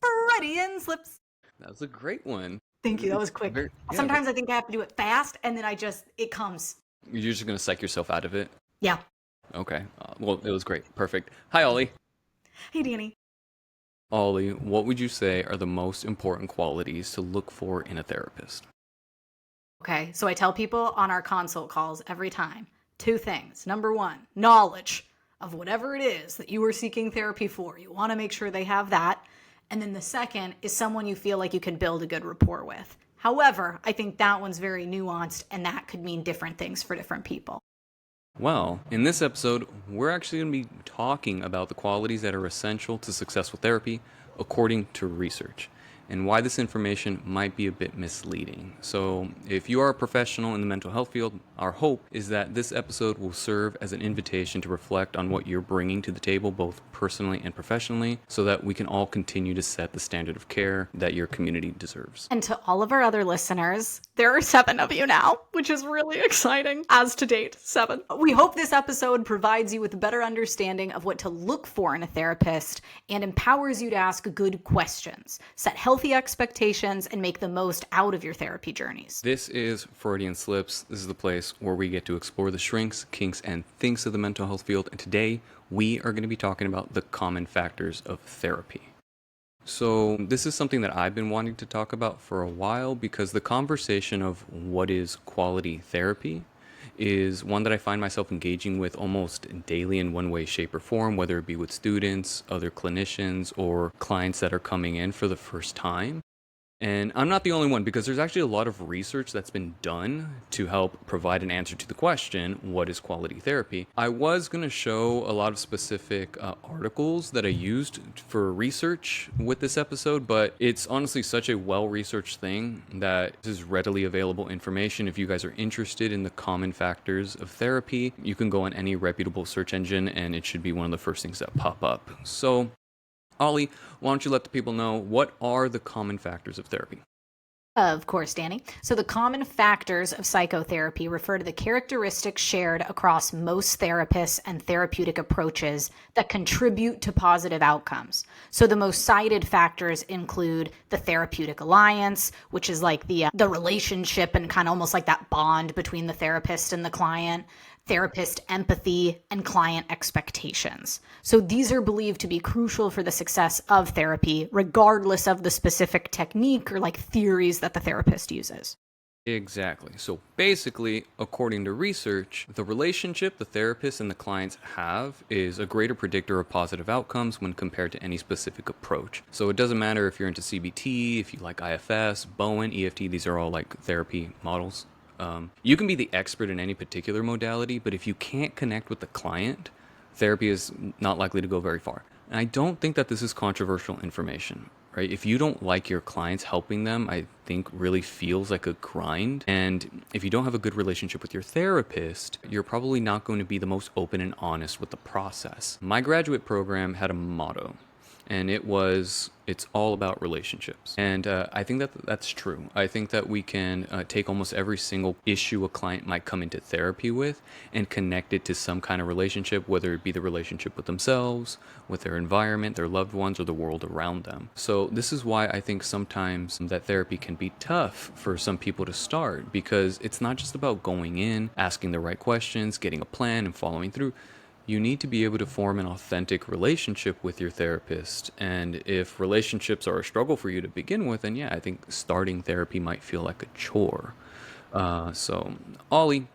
Freudian slips. That was a great one. Thank you. That was quick. Sometimes I think I have to do it fast, and then it comes. You're just going to psych yourself out of it? Yeah. Okay. Well, it was great. Perfect. Hi, Ollie. Hey, Danny. Ollie, what would you say are the most important qualities to look for in a therapist? Okay, so I tell people on our consult calls every time, 2 things. Number 1, knowledge of whatever it is that you are seeking therapy for. You want to make sure they have that. And then the second is someone you feel like you can build a good rapport with. However, I think that one's very nuanced, and that could mean different things for different people. Well, in this episode, we're actually going to be talking about the qualities that are essential to successful therapy according to research, and why this information might be a bit misleading. So, if you are a professional in the mental health field, our hope is that this episode will serve as an invitation to reflect on what you're bringing to the table, both personally and professionally, so that we can all continue to set the standard of care that your community deserves. And to all of our other listeners, there are 7 of you now, which is really exciting. As to date, 7. We hope this episode provides you with a better understanding of what to look for in a therapist and empowers you to ask good questions, set healthy expectations, and make the most out of your therapy journeys. This is Freudian Slips. This is the place where we get to explore the shrinks, kinks, and thinks of the mental health field. And today, we are going to be talking about the common factors of therapy. So this is something that I've been wanting to talk about for a while, because the conversation of what is quality therapy is one that I find myself engaging with almost daily in one way, shape, or form, whether it be with students, other clinicians, or clients that are coming in for the first time. And I'm not the only one, because there's actually a lot of research that's been done to help provide an answer to the question, what is quality therapy? I was going to show a lot of specific articles that I used for research with this episode, but it's honestly such a well-researched thing that this is readily available information. If you guys are interested in the common factors of therapy, you can go on any reputable search engine and it should be one of the first things that pop up. So, Ollie, why don't you let the people know, what are the common factors of therapy? Of course, Danny. So the common factors of psychotherapy refer to the characteristics shared across most therapists and therapeutic approaches that contribute to positive outcomes. So the most cited factors include the therapeutic alliance, which is like the relationship and kind of almost like that bond between the therapist and the client, therapist empathy, and client expectations. So these are believed to be crucial for the success of therapy, regardless of the specific technique or like theories that the therapist uses. Exactly. So basically, according to research, the relationship the therapist and the clients have is a greater predictor of positive outcomes when compared to any specific approach. So it doesn't matter if you're into CBT, if you like IFS, Bowen, EFT, these are all like therapy models. You can be the expert in any particular modality, but if you can't connect with the client, therapy is not likely to go very far. And I don't think that this is controversial information, right? If you don't like your clients, helping them, I think really feels like a grind. And if you don't have a good relationship with your therapist, you're probably not going to be the most open and honest with the process. My graduate program had a motto, and it's all about relationships. And I think that's true. I think that we can take almost every single issue a client might come into therapy with and connect it to some kind of relationship, whether it be the relationship with themselves, with their environment, their loved ones, or the world around them. So this is why I think sometimes that therapy can be tough for some people to start, because it's not just about going in, asking the right questions, getting a plan, and following through. You need to be able to form an authentic relationship with your therapist. And if relationships are a struggle for you to begin with, then yeah, I think starting therapy might feel like a chore. So, Ollie,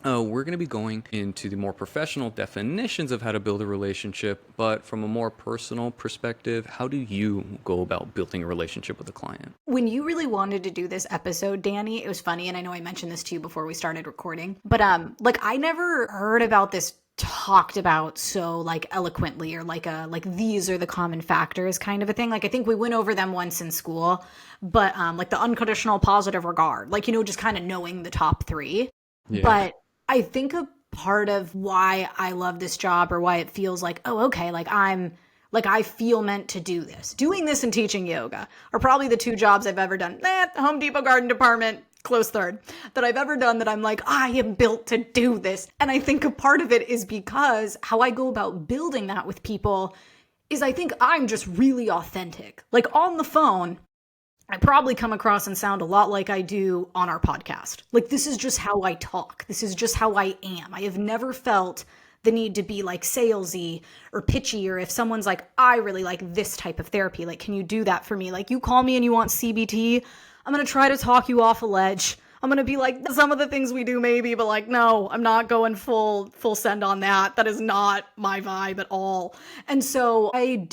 we're going to be going into the more professional definitions of how to build a relationship, but from a more personal perspective, how do you go about building a relationship with a client? When you really wanted to do this episode, Danny, it was funny, and I know I mentioned this to you before we started recording, but I never heard about this talked about so like eloquently, or like these are the common factors kind of a thing. Like I think we went over them once in school, but like the unconditional positive regard, like, just kind of knowing the top 3. Yeah. But I think a part of why I love this job, or why it feels like, oh, okay, I feel meant to do this. Doing this and teaching yoga are probably the 2 jobs I've ever done. The Home Depot garden department, close third, that I've ever done that I'm like, I am built to do this. And I think a part of it is because how I go about building that with people is I think I'm just really authentic. Like on the phone, I probably come across and sound a lot like I do on our podcast. Like, this is just how I talk. This is just how I am. I have never felt the need to be like salesy or pitchy, or if someone's like, I really like this type of therapy, like, can you do that for me? Like, you call me and you want CBT, I'm going to try to talk you off a ledge. I'm going to be like, some of the things we do maybe, but like, no, I'm not going full send on that. That is not my vibe at all. And so I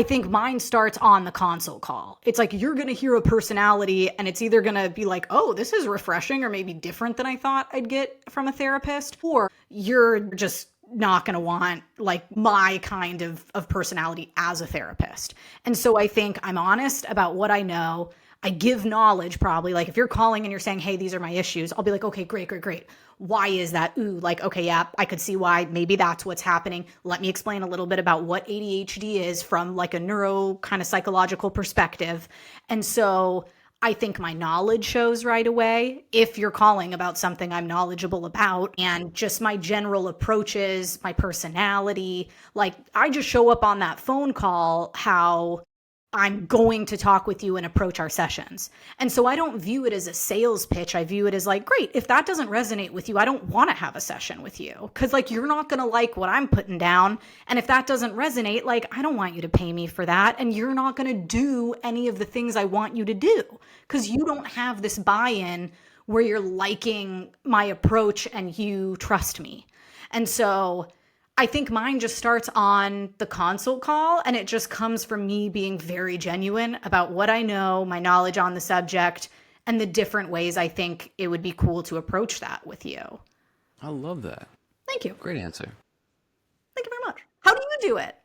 think mine starts on the consult call. It's like, you're going to hear a personality and it's either going to be like, oh, this is refreshing or maybe different than I thought I'd get from a therapist, or you're just not going to want like my kind of personality as a therapist. And so I think I'm honest about what I know. I give knowledge probably. Like if you're calling and you're saying, hey, these are my issues, I'll be like, okay, great. Why is that? Ooh, like, okay, yeah, I could see why. Maybe that's what's happening. Let me explain a little bit about what ADHD is from like a neuro kind of psychological perspective. And so I think my knowledge shows right away if you're calling about something I'm knowledgeable about, and just my general approaches, my personality. Like I just show up on that phone call how I'm going to talk with you and approach our sessions. And so I don't view it as a sales pitch. I view it as like, great, if that doesn't resonate with you, I don't want to have a session with you. Cause like, you're not going to like what I'm putting down. And if that doesn't resonate, like, I don't want you to pay me for that. And you're not going to do any of the things I want you to do. Cause you don't have this buy-in where you're liking my approach and you trust me. And so I think mine just starts on the consult call, and it just comes from me being very genuine about what I know, my knowledge on the subject, and the different ways I think it would be cool to approach that with you. I love that. Thank you. Great answer. Thank you very much. How do you do it?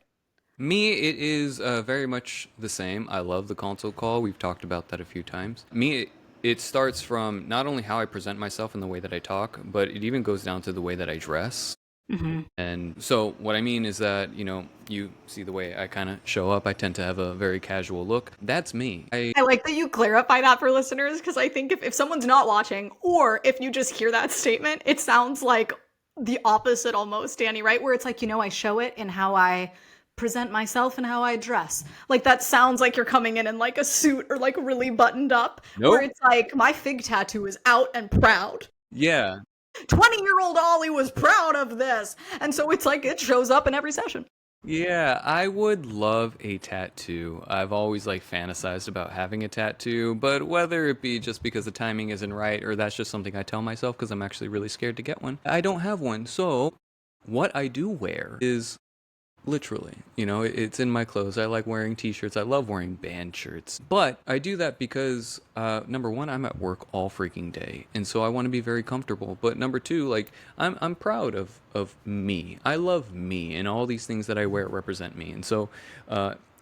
Me, it is very much the same. I love the consult call. We've talked about that a few times. Me, it starts from not only how I present myself and the way that I talk, but it even goes down to the way that I dress. Mm-hmm. And so what I mean is that, you see the way I kind of show up. I tend to have a very casual look. That's me. I like that you clarify that for listeners, because I think if someone's not watching, or if you just hear that statement, it sounds like the opposite almost, Danny, right? Where it's like, I show it in how I present myself and how I dress. Like that sounds like you're coming in like a suit or like really buttoned up. Nope. Where it's like, my fig tattoo is out and proud. Yeah. 20-year-old Ollie was proud of this. And so it's like, it shows up in every session. Yeah, I would love a tattoo. I've always fantasized about having a tattoo, but whether it be just because the timing isn't right or that's just something I tell myself because I'm actually really scared to get one, I don't have one. So what I do wear is literally, it's in my clothes. I like wearing t-shirts. I love wearing band shirts. But I do that because, number one, I'm at work all freaking day. And so I want to be very comfortable. But number two, I'm proud of me. I love me, and all these things that I wear represent me. And so,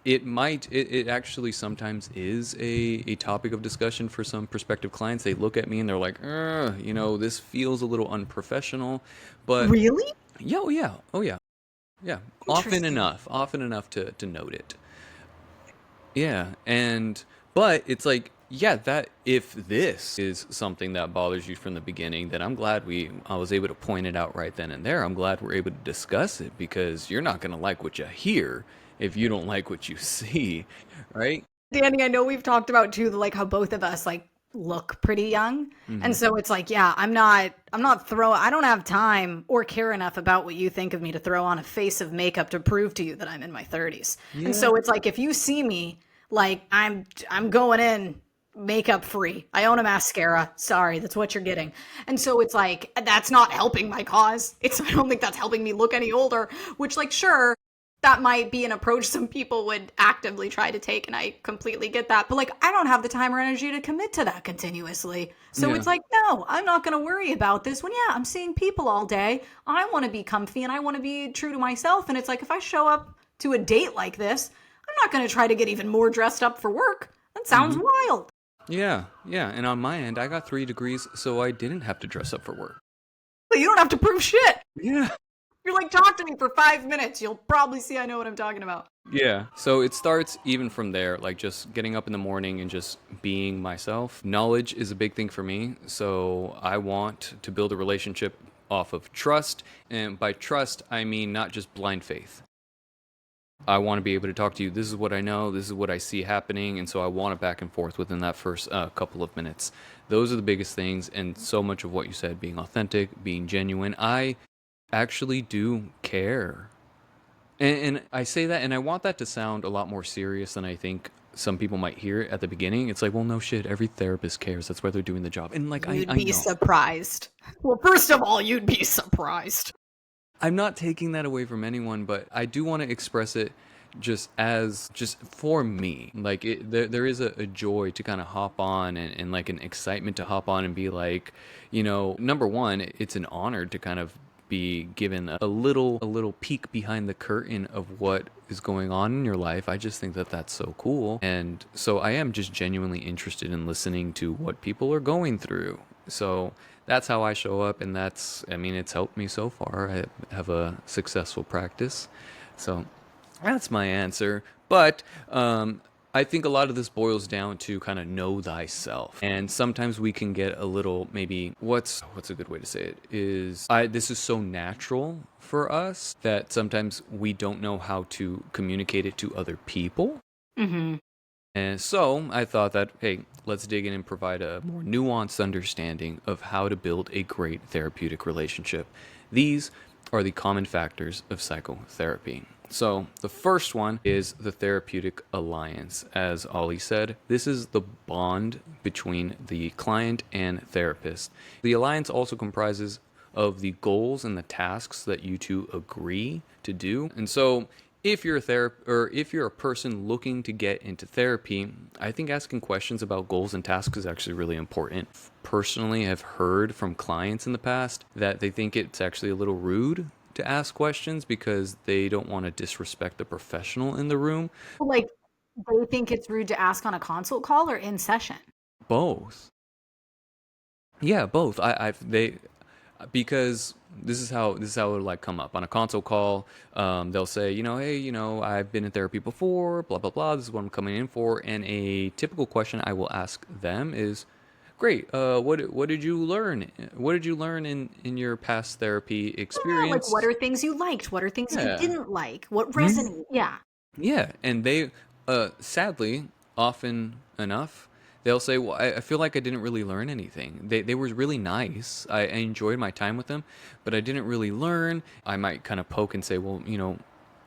it actually sometimes is a topic of discussion for some prospective clients. They look at me and they're like, this feels a little unprofessional. But really? Yeah, oh yeah. Yeah, often enough to note it. Yeah, but it's like, yeah, that if this is something that bothers you from the beginning, then I'm glad I was able to point it out right then and there. I'm glad we're able to discuss it, because you're not going to like what you hear if you don't like what you see, right? Danny, I know we've talked about too, how both of us look pretty young. Mm-hmm. And so it's like, yeah, I don't have time or care enough about what you think of me to throw on a face of makeup to prove to you that I'm in my 30s. Yeah. And so it's like, if you see me, I'm going in makeup free. I own a mascara. Sorry, that's what you're getting. And so it's like, that's not helping my cause. I don't think that's helping me look any older, which sure, that might be an approach some people would actively try to take, and I completely get that. But I don't have the time or energy to commit to that continuously. So It's like, no, I'm not going to worry about this when, I'm seeing people all day. I want to be comfy and I want to be true to myself. And it's like, if I show up to a date like this, I'm not going to try to get even more dressed up for work. That sounds wild. Yeah. And on my end, I got 3 degrees, so I didn't have to dress up for work. But you don't have to prove shit. Yeah. You're talk to me for 5 minutes. You'll probably see I know what I'm talking about. Yeah. So it starts even from there, just getting up in the morning and just being myself. Knowledge is a big thing for me. So I want to build a relationship off of trust. And by trust, I mean not just blind faith. I want to be able to talk to you. This is what I know. This is what I see happening. And so I want it back and forth within that first couple of minutes. Those are the biggest things. And so much of what you said, being authentic, being genuine, I actually do care. And I say that, and I want that to sound a lot more serious than I think some people might hear it at the beginning. It's like, well, no shit, every therapist cares. That's why they're doing the job. And like, You'd I be know. surprised. Well, first of all, you'd be surprised. I'm not taking that away from anyone, but I do want to express it just for me. Like there is a joy to kind of hop on and like an excitement to hop on and be like, number one, it's an honor to kind of be given a little peek behind the curtain of what is going on in your life. I just think that that's so cool. And so I am just genuinely interested in listening to what people are going through. So that's how I show up, and it's helped me so far. I have a successful practice. So that's my answer. But I think a lot of this boils down to kind of know thyself. And sometimes we can get a little, maybe what's a good way to say it is, this is so natural for us that sometimes we don't know how to communicate it to other people. Mm-hmm. And so I thought that, hey, let's dig in and provide a more nuanced understanding of how to build a great therapeutic relationship. These are the common factors of psychotherapy. So the first one is the therapeutic alliance. As Ollie said, this is the bond between the client and therapist. The alliance also comprises of the goals and the tasks that you two agree to do. And so if you're if you're a person looking to get into therapy, I think asking questions about goals and tasks is actually really important. Personally, I've heard from clients in the past that they think it's actually a little rude to ask questions because they don't want to disrespect the professional in the room. Like, they think it's rude to ask on a consult call or in session. Both. Yeah, both. Because this is how it'll like come up on a console call. They'll say, hey, I've been in therapy before, blah blah blah. This is what I'm coming in for. And a typical question I will ask them is, great. What did you learn? What did you learn in your past therapy Yeah, like, what experience? are things you liked? What are things you Yeah. didn't like? What Hmm? resonate? Yeah. Yeah, and they, sadly, often enough, they'll say, "Well, I feel like I didn't really learn anything." They were really nice. I enjoyed my time with them, but I didn't really learn. I might kind of poke and say, "Well,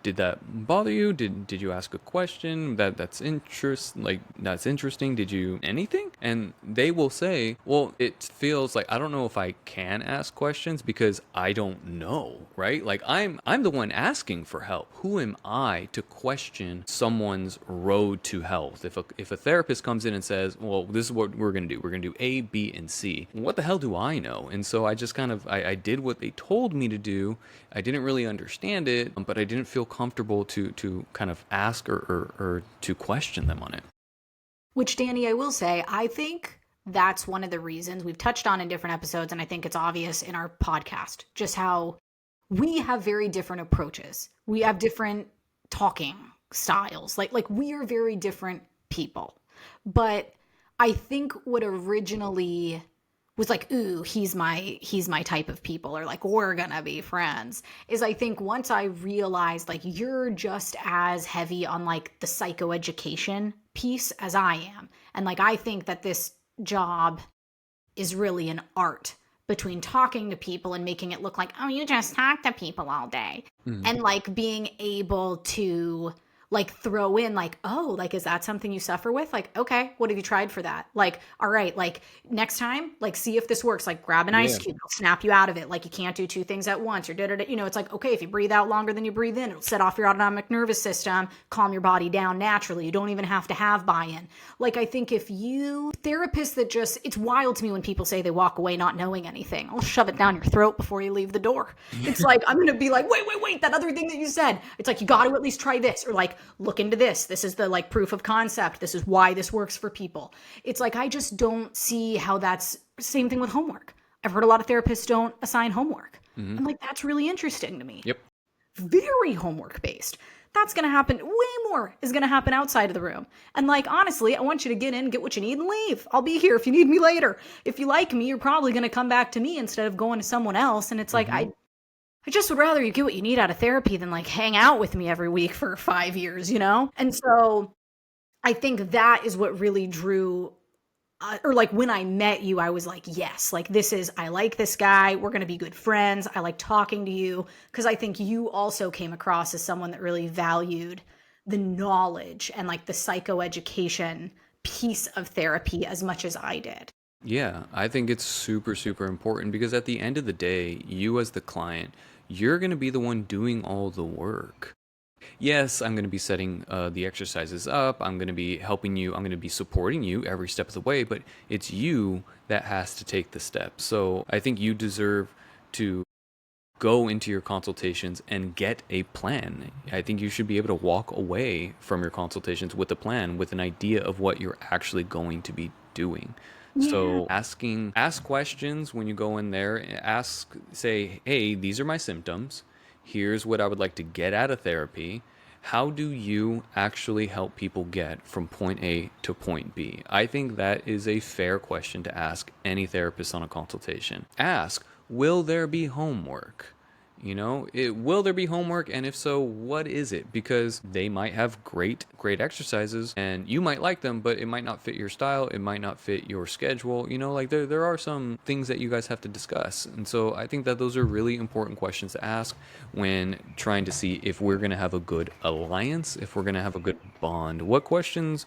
did that bother you? Did you ask a question that's interesting? Did you anything?" And they will say, "Well, it feels like I don't know if I can ask questions because I don't know, right? Like I'm the one asking for help. Who am I to question someone's road to health? If a therapist comes in and says, "Well, this is what we're going to do. We're going to do A, B, and C." What the hell do I know? And so I just kind of I did what they told me to do. I didn't really understand it, but I didn't feel comfortable to kind of ask or to question them on it. Which, Danny, I will say, I think that's one of the reasons we've touched on in different episodes, and I think it's obvious in our podcast, just how we have very different approaches. We have different talking styles. Like we are very different people. But I think what originally was like, ooh, he's my type of people, or like, we're gonna be friends, is I think once I realized like you're just as heavy on like the psychoeducation piece as I am. And like I think that this job is really an art between talking to people and making it look like, oh, you just talk to people all day. Mhm. And like being able to like throw in like, oh, like, is that something you suffer with? Like, okay, what have you tried for that? Like, all right, like next time, like see if this works. Like grab an ice Yeah. cube, it'll snap you out of it. Like you can't do two things at once or da da da. It's like, okay, if you breathe out longer than you breathe in, it'll set off your autonomic nervous system, calm your body down naturally. You don't even have to have buy-in. Like I think if you therapists that just, it's wild to me when people say they walk away not knowing anything. I'll shove it down your throat before you leave the door. It's like I'm gonna be like, wait, that other thing that you said. It's like you got to at least try this, or like look into this. This is the like proof of concept. This is why this works for people. It's like I just don't see how that's same thing with homework. I've heard a lot of therapists don't assign homework. Hmm. I'm like, that's really interesting to me. Yep. Very homework based. That's going to happen. Way more is going to happen outside of the room. And like, honestly, I want you to get in, get what you need, and leave. I'll be here if you need me later. If you like me, you're probably going to come back to me instead of going to someone else. And it's like, Hmm. I just would rather you get what you need out of therapy than like hang out with me every week for 5 years, you know? And so I think that is what really drew, or like when I met you, I was like, yes, like I like this guy. We're going to be good friends. I like talking to you. Cause I think you also came across as someone that really valued the knowledge and like the psychoeducation piece of therapy as much as I did. Yeah, I think it's super, super important because at the end of the day, you as the client, you're going to be the one doing all the work. Yes, I'm going to be setting the exercises up. I'm going to be helping you. I'm going to be supporting you every step of the way, but it's you that has to take the steps. So I think you deserve to go into your consultations and get a plan. I think you should be able to walk away from your consultations with a plan, with an idea of what you're actually going to be doing. Yeah. So ask questions when you go in there. Say, hey, these are my symptoms. Here's what I would like to get out of therapy. How do you actually help people get from point A to point B? I think that is a fair question to ask any therapist on a consultation. Ask, will there be homework? Will there be homework? And if so, what is it? Because they might have great exercises and you might like them, but it might not fit your style. It might not fit your schedule. Like there are some things that you guys have to discuss. And so I think that those are really important questions to ask when trying to see if we're going to have a good alliance, if we're going to have a good bond. What questions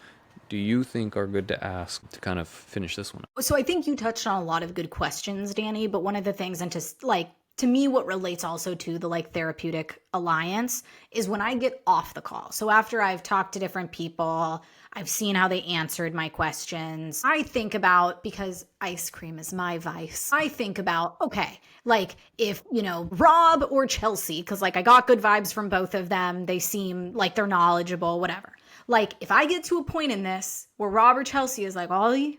do you think are good to ask to kind of finish this one up? So I think you touched on a lot of good questions, Danny, but one of the things, and to me, what relates also to the like therapeutic alliance is when I get off the call. So after I've talked to different people, I've seen how they answered my questions. I think about, because ice cream is my vice, I think about, okay, like if, Rob or Chelsea, because like I got good vibes from both of them, they seem like they're knowledgeable, whatever. Like if I get to a point in this where Rob or Chelsea is like, Ollie,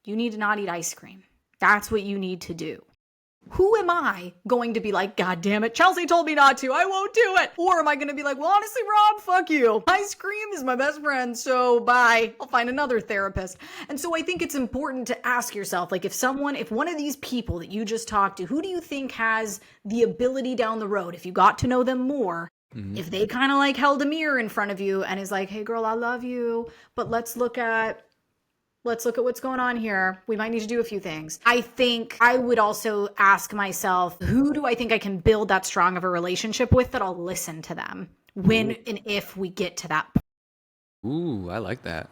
you need to not eat ice cream. That's what you need to do. Who am I going to be like, God damn it, Chelsea told me not to, I won't do it? Or am I going to be like, well, honestly, Rob, fuck you. Ice cream is my best friend, so bye. I'll find another therapist. And so I think it's important to ask yourself, like if one of these people that you just talked to, who do you think has the ability down the road, if you got to know them more, if they kind of like held a mirror in front of you and is like, hey girl, I love you, but let's look at what's going on here. We might need to do a few things. I think I would also ask myself, who do I think I can build that strong of a relationship with that I'll listen to them when and if we get to that point. Ooh, I like that.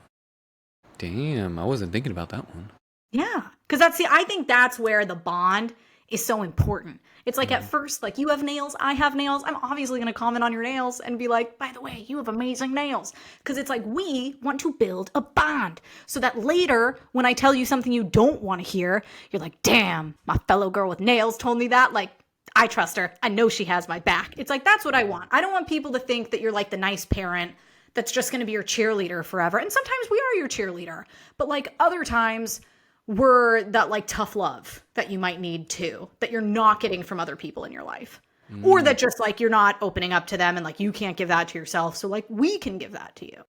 Damn, I wasn't thinking about that one. Yeah. Because I think that's where the bond is so important. It's like at first, like you have nails, I have nails. I'm obviously going to comment on your nails and be like, by the way, you have amazing nails. Because it's like we want to build a bond so that later when I tell you something you don't want to hear, you're like, damn, my fellow girl with nails told me that. Like, I trust her. I know she has my back. It's like, that's what I want. I don't want people to think that you're like the nice parent that's just going to be your cheerleader forever. And sometimes we are your cheerleader. But like other times, were that like tough love that you might need too, that you're not getting from other people in your life. Or that just like you're not opening up to them and like you can't give that to yourself. So like we can give that to you.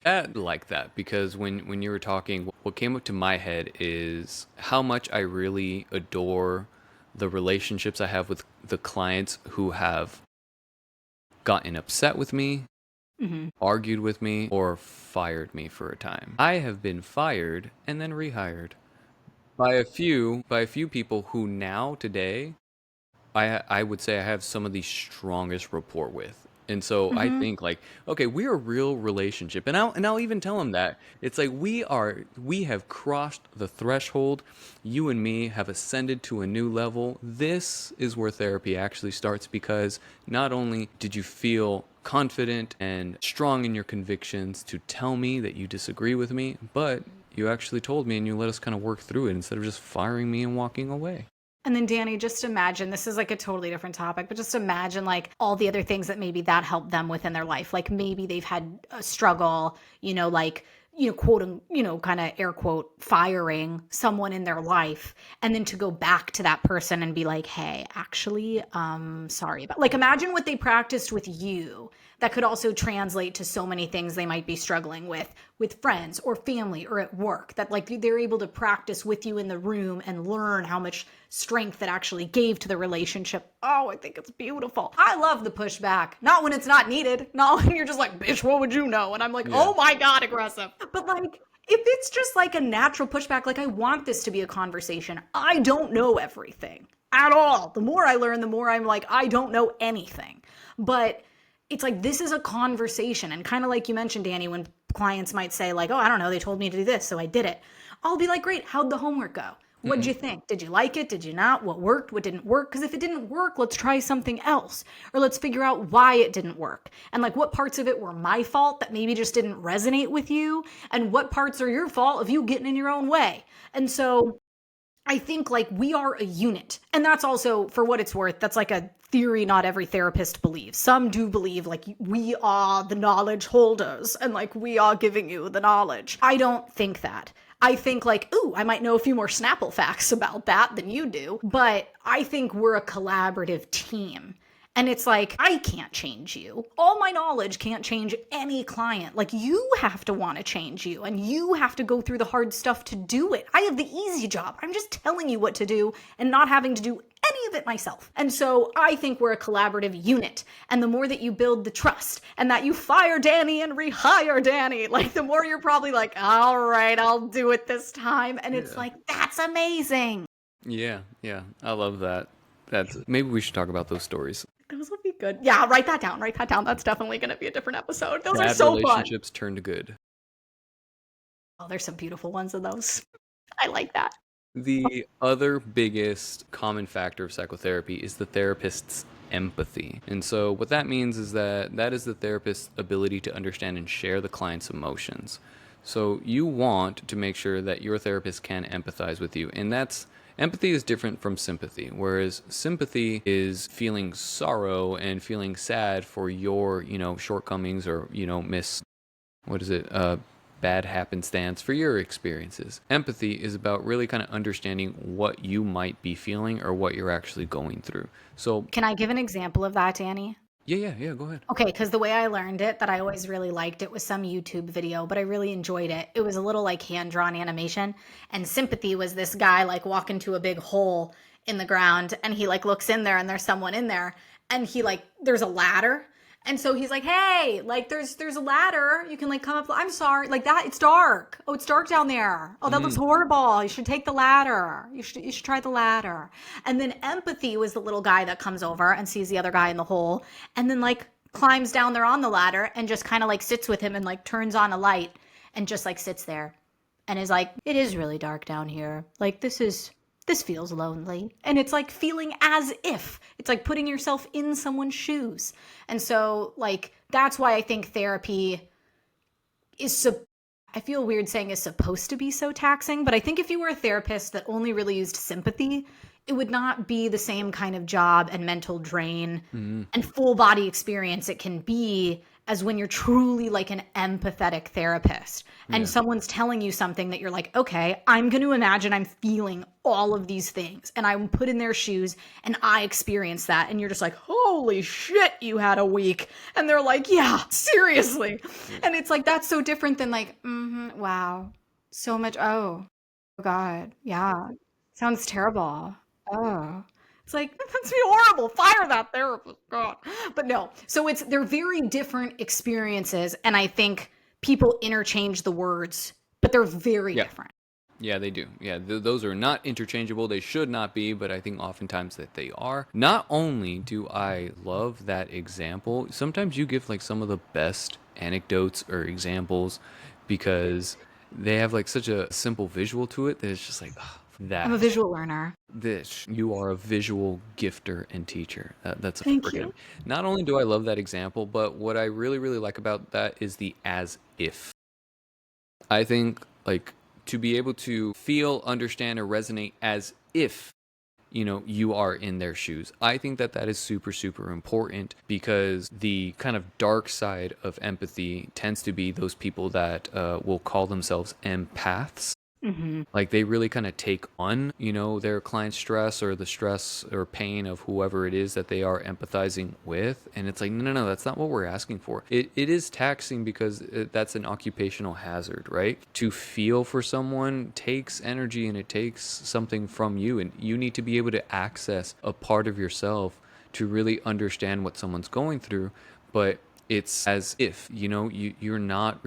I like that because when you were talking, what came up to my head is how much I really adore the relationships I have with the clients who have gotten upset with me, argued with me, or fired me for a time. I have been fired and then rehired by a few people who now today I would say I have some of the strongest rapport with. And so I think like, okay, we're a real relationship. And I'll even tell them that. It's like we have crossed the threshold. You and me have ascended to a new level. This is where therapy actually starts because not only did you feel confident and strong in your convictions to tell me that you disagree with me, but you actually told me and you let us kind of work through it instead of just firing me and walking away. And then Danny, just imagine, this is like a totally different topic, but just imagine like all the other things that maybe that helped them with in their life. Like maybe they've had a struggle, quote, kind of air quote, firing someone in their life. And then to go back to that person and be like, hey, actually, sorry about, like, imagine what they practiced with you that could also translate to so many things they might be struggling with friends or family or at work, that like they're able to practice with you in the room and learn how much strength that actually gave to the relationship. Oh, I think it's beautiful. I love the pushback. Not when it's not needed. Not when you're just like, bitch, what would you know? And I'm like, oh my God, aggressive. But like, if it's just like a natural pushback, like I want this to be a conversation. I don't know everything at all. The more I learn, the more I'm like, I don't know anything. But it's like, this is a conversation. And kind of like you mentioned, Danny, when clients might say like, oh, I don't know, they told me to do this, so I did it. I'll be like, great, how'd the homework go? What'd you think? Did you like it? Did you not? What worked? What didn't work? Because if it didn't work, let's try something else. Or let's figure out why it didn't work. And like what parts of it were my fault that maybe just didn't resonate with you? And what parts are your fault of you getting in your own way? And so I think like we are a unit. And that's also, for what it's worth, that's like a theory not every therapist believes. Some do believe like we are the knowledge holders and like we are giving you the knowledge. I don't think that. I think like, ooh, I might know a few more Snapple facts about that than you do. But I think we're a collaborative team. And it's like, I can't change you. All my knowledge can't change any client. Like, you have to want to change you, and you have to go through the hard stuff to do it. I have the easy job. I'm just telling you what to do and not having to do any of it myself. And so I think we're a collaborative unit. And the more that you build the trust and that you fire Danny and rehire Danny, like the more you're probably like, all right, I'll do it this time. And it's like, that's amazing. Yeah, I love that. Maybe we should talk about those stories. Those would be good. Yeah, write that down. Write that down. That's definitely going to be a different episode. Those are Bad so fun. relationships turn to good. Oh, there's some beautiful ones of those. I like that. The other biggest common factor of psychotherapy is the therapist's empathy. And so what that means is that is the therapist's ability to understand and share the client's emotions. So you want to make sure that your therapist can empathize with you. And empathy is different from sympathy, whereas sympathy is feeling sorrow and feeling sad for your, shortcomings or, bad happenstance for your experiences. Empathy is about really kind of understanding what you might be feeling or what you're actually going through. So, can I give an example of that, Danny? Yeah, go ahead. Okay, because the way I learned it, that I always really liked it, was some YouTube video, but I really enjoyed it. It was a little like hand-drawn animation, and sympathy was this guy like walking to a big hole in the ground, and he like looks in there, and there's someone in there, and he like, there's a ladder, and so he's like, hey, like there's a ladder, you can like come up, I'm sorry, like that, it's dark. Oh, it's dark down there. Oh, that looks horrible. You should take the ladder. You should try the ladder. And then empathy was the little guy that comes over and sees the other guy in the hole, and then like climbs down there on the ladder and just kind of like sits with him and like turns on a light and just like sits there and is like, it is really dark down here. Like this feels lonely. And it's like feeling as if. It's like putting yourself in someone's shoes. And so like that's why I think therapy is I feel weird saying is supposed to be so taxing, but I think if you were a therapist that only really used sympathy, it would not be the same kind of job and mental drain and full body experience it can be as when you're truly like an empathetic therapist and someone's telling you something that you're like, okay, I'm going to imagine I'm feeling all of these things and I'm put in their shoes and I experience that. And you're just like, holy shit, you had a week. And they're like, yeah, seriously. And it's like, that's so different than like, wow, so much. Oh God. Yeah. Sounds terrible. Oh. It's like, that must be horrible. Fire that therapist. God. But no. So they're very different experiences. And I think people interchange the words, but they're very different. Yeah, they do. Yeah, those are not interchangeable. They should not be, but I think oftentimes that they are. Not only do I love that example, sometimes you give like some of the best anecdotes or examples because they have like such a simple visual to it that it's just like, I'm a visual learner. You are a visual gifter and teacher. That's a Thank you. Not only do I love that example, but what I really, really like about that is the as if. I think like to be able to feel, understand, or resonate as if, you are in their shoes. I think that is super, super important because the kind of dark side of empathy tends to be those people that will call themselves empaths. Mm-hmm. Like they really kind of take on, their client's stress or the stress or pain of whoever it is that they are empathizing with. And it's like, no, no, no, that's not what we're asking for. It is taxing because that's an occupational hazard, right? To feel for someone takes energy and it takes something from you. And you need to be able to access a part of yourself to really understand what someone's going through. But it's as if you're not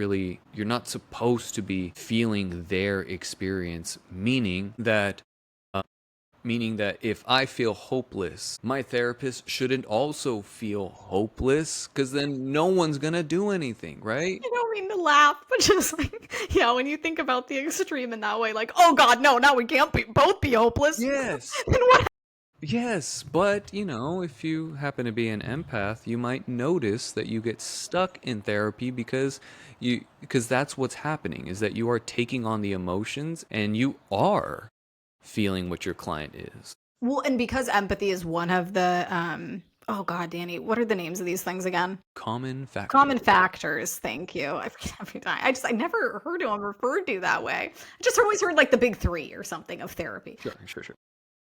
supposed to be feeling their experience, meaning that if I feel hopeless, my therapist shouldn't also feel hopeless, because then no one's gonna do anything, right? I don't mean to laugh, but just like, yeah, when you think about the extreme in that way, like, oh God, no, now we can't both be hopeless. Yes. Then what? Yes, but if you happen to be an empath, you might notice that you get stuck in therapy because that's what's happening, is that you are taking on the emotions and you are feeling what your client is. Well, and because empathy is one of the, oh God, Danny, what are the names of these things again? Common factor. Common factors. Thank you. I forget every time. I never heard them referred to that way. I just always heard like the big three or something of therapy. Sure.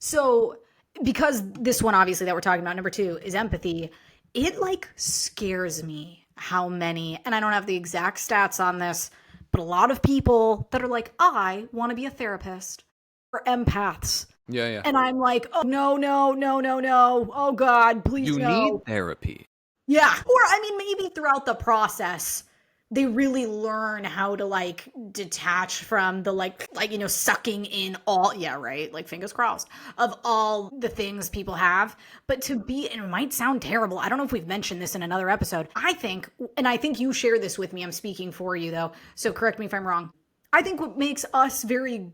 So, because this one, obviously, that we're talking about, number two, is empathy, it like scares me how many, and I don't have the exact stats on this, but a lot of people that are like, I want to be a therapist are empaths. Yeah. And I'm like, oh, no, no, no, no, no. Oh, God, please You no. need therapy. Yeah. Or, I mean, maybe throughout the process, they really learn how to like detach from the sucking in all, yeah, right, like fingers crossed, of all the things people have. But to be, and it might sound terrible, I don't know if we've mentioned this in another episode, I think, and I think you share this with me, I'm speaking for you though, so correct me if I'm wrong, I think what makes us very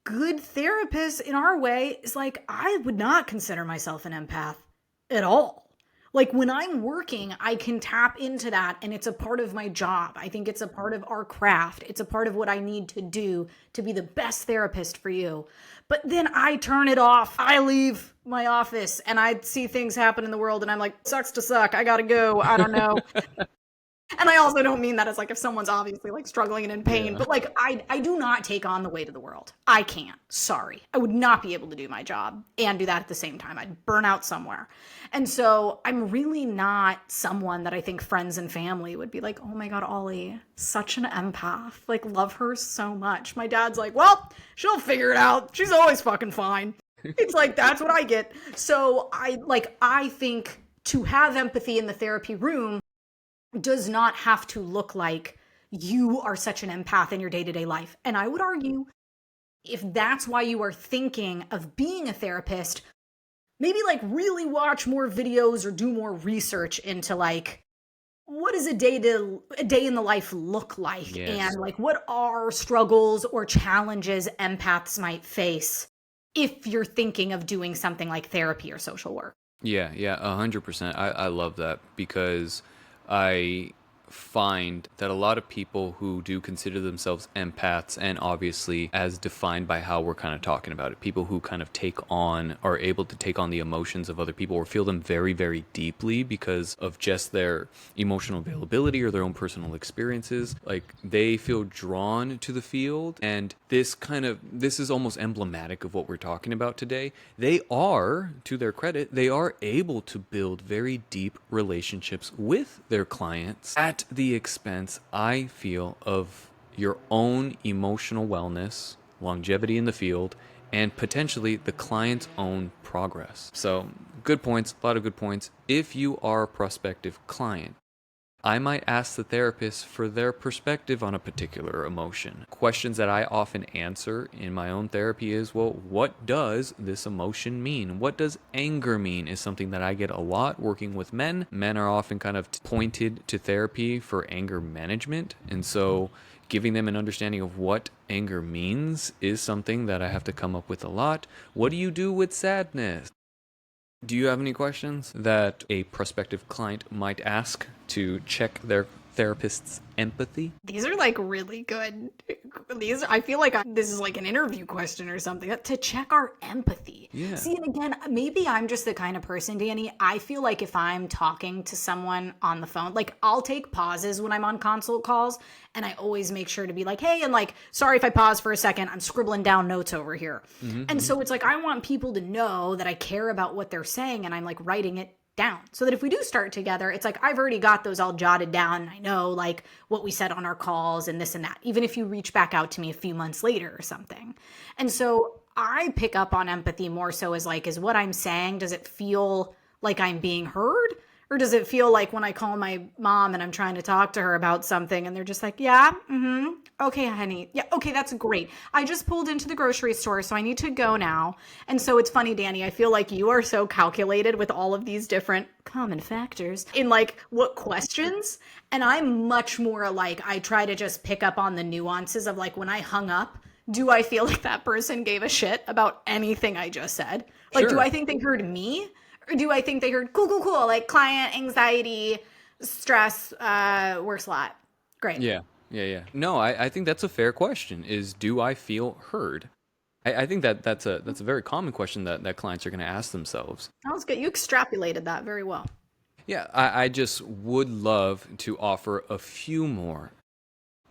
good therapists in our way is like, I would not consider myself an empath at all. Like when I'm working, I can tap into that and it's a part of my job. I think it's a part of our craft. It's a part of what I need to do to be the best therapist for you. But then I turn it off. I leave my office and I see things happen in the world and I'm like, sucks to suck. I gotta go. I don't know. And I also don't mean that as like if someone's obviously like struggling and in pain, Yeah. but like I do not take on the weight of the world. I can't. Sorry. I would not be able to do my job and do that at the same time. I'd burn out somewhere. And so I'm really not someone that I think friends and family would be like, oh my God, Ollie, such an empath. Like, love her so much. My dad's like, well, she'll figure it out. She's always fucking fine. It's like, that's what I get. So I think to have empathy in the therapy room does not have to look like you are such an empath in your day-to-day life. And I would argue if that's why you are thinking of being a therapist, maybe like really watch more videos or do more research into like what does a day in the life look like, Yes. and like what are struggles or challenges empaths might face if you're thinking of doing something like therapy or social work. Yeah, 100%. I love that because I find that a lot of people who do consider themselves empaths, and obviously as defined by how we're kind of talking about it, people who kind of are able to take on the emotions of other people or feel them very, very deeply because of just their emotional availability or their own personal experiences, like they feel drawn to the field. And this is almost emblematic of what we're talking about today. They are, to their credit, they are able to build very deep relationships with their clients at the expense, I feel, of your own emotional wellness, longevity in the field, and potentially the client's own progress. So, good points, a lot of good points. If you are a prospective client, I might ask the therapist for their perspective on a particular emotion. Questions that I often answer in my own therapy is, well, what does this emotion mean? What does anger mean? Is something that I get a lot working with men. Men are often kind of pointed to therapy for anger management. And so giving them an understanding of what anger means is something that I have to come up with a lot. What do you do with sadness? Do you have any questions that a prospective client might ask to check their therapist's empathy? These are like really good. I feel like this is like an interview question or something to check our empathy. Yeah. See, and again, maybe I'm just the kind of person, Danny. I feel like if I'm talking to someone on the phone, like I'll take pauses when I'm on consult calls, and I always make sure to be like, hey, and like, sorry if I pause for a second, I'm scribbling down notes over here. And so it's like, I want people to know that I care about what they're saying, and I'm like writing it down so that if we do start together, it's like I've already got those all jotted down. I know like what we said on our calls and this and that, even if you reach back out to me a few months later or something. And so I pick up on empathy more so as like, is what I'm saying, does it feel like I'm being heard? Or does it feel like when I call my mom and I'm trying to talk to her about something and they're just like, yeah, okay, honey. Yeah, okay, that's great. I just pulled into the grocery store, so I need to go now. And so it's funny, Danny, I feel like you are so calculated with all of these different common factors in like what questions. And I'm much more like, I try to just pick up on the nuances of like when I hung up, do I feel like that person gave a shit about anything I just said? Like, do Sure. I think they heard me? Or do I think they heard cool, like client anxiety, stress, works a lot. Great. Yeah. Yeah. No, I think that's a fair question. Is do I feel heard? I think that's a very common question that clients are going to ask themselves. That was good. You extrapolated that very well. Yeah, I just would love to offer a few more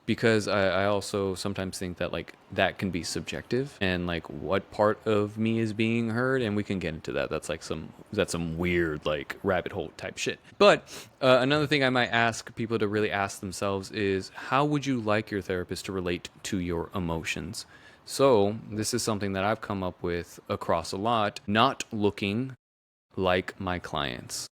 because I also sometimes think that like that can be subjective and like what part of me is being heard, and we can get into that. That's some weird like rabbit hole type shit. But another thing I might ask people to really ask themselves is, how would you like your therapist to relate to your emotions? So this is something that I've come up with across a lot, not looking like my clients.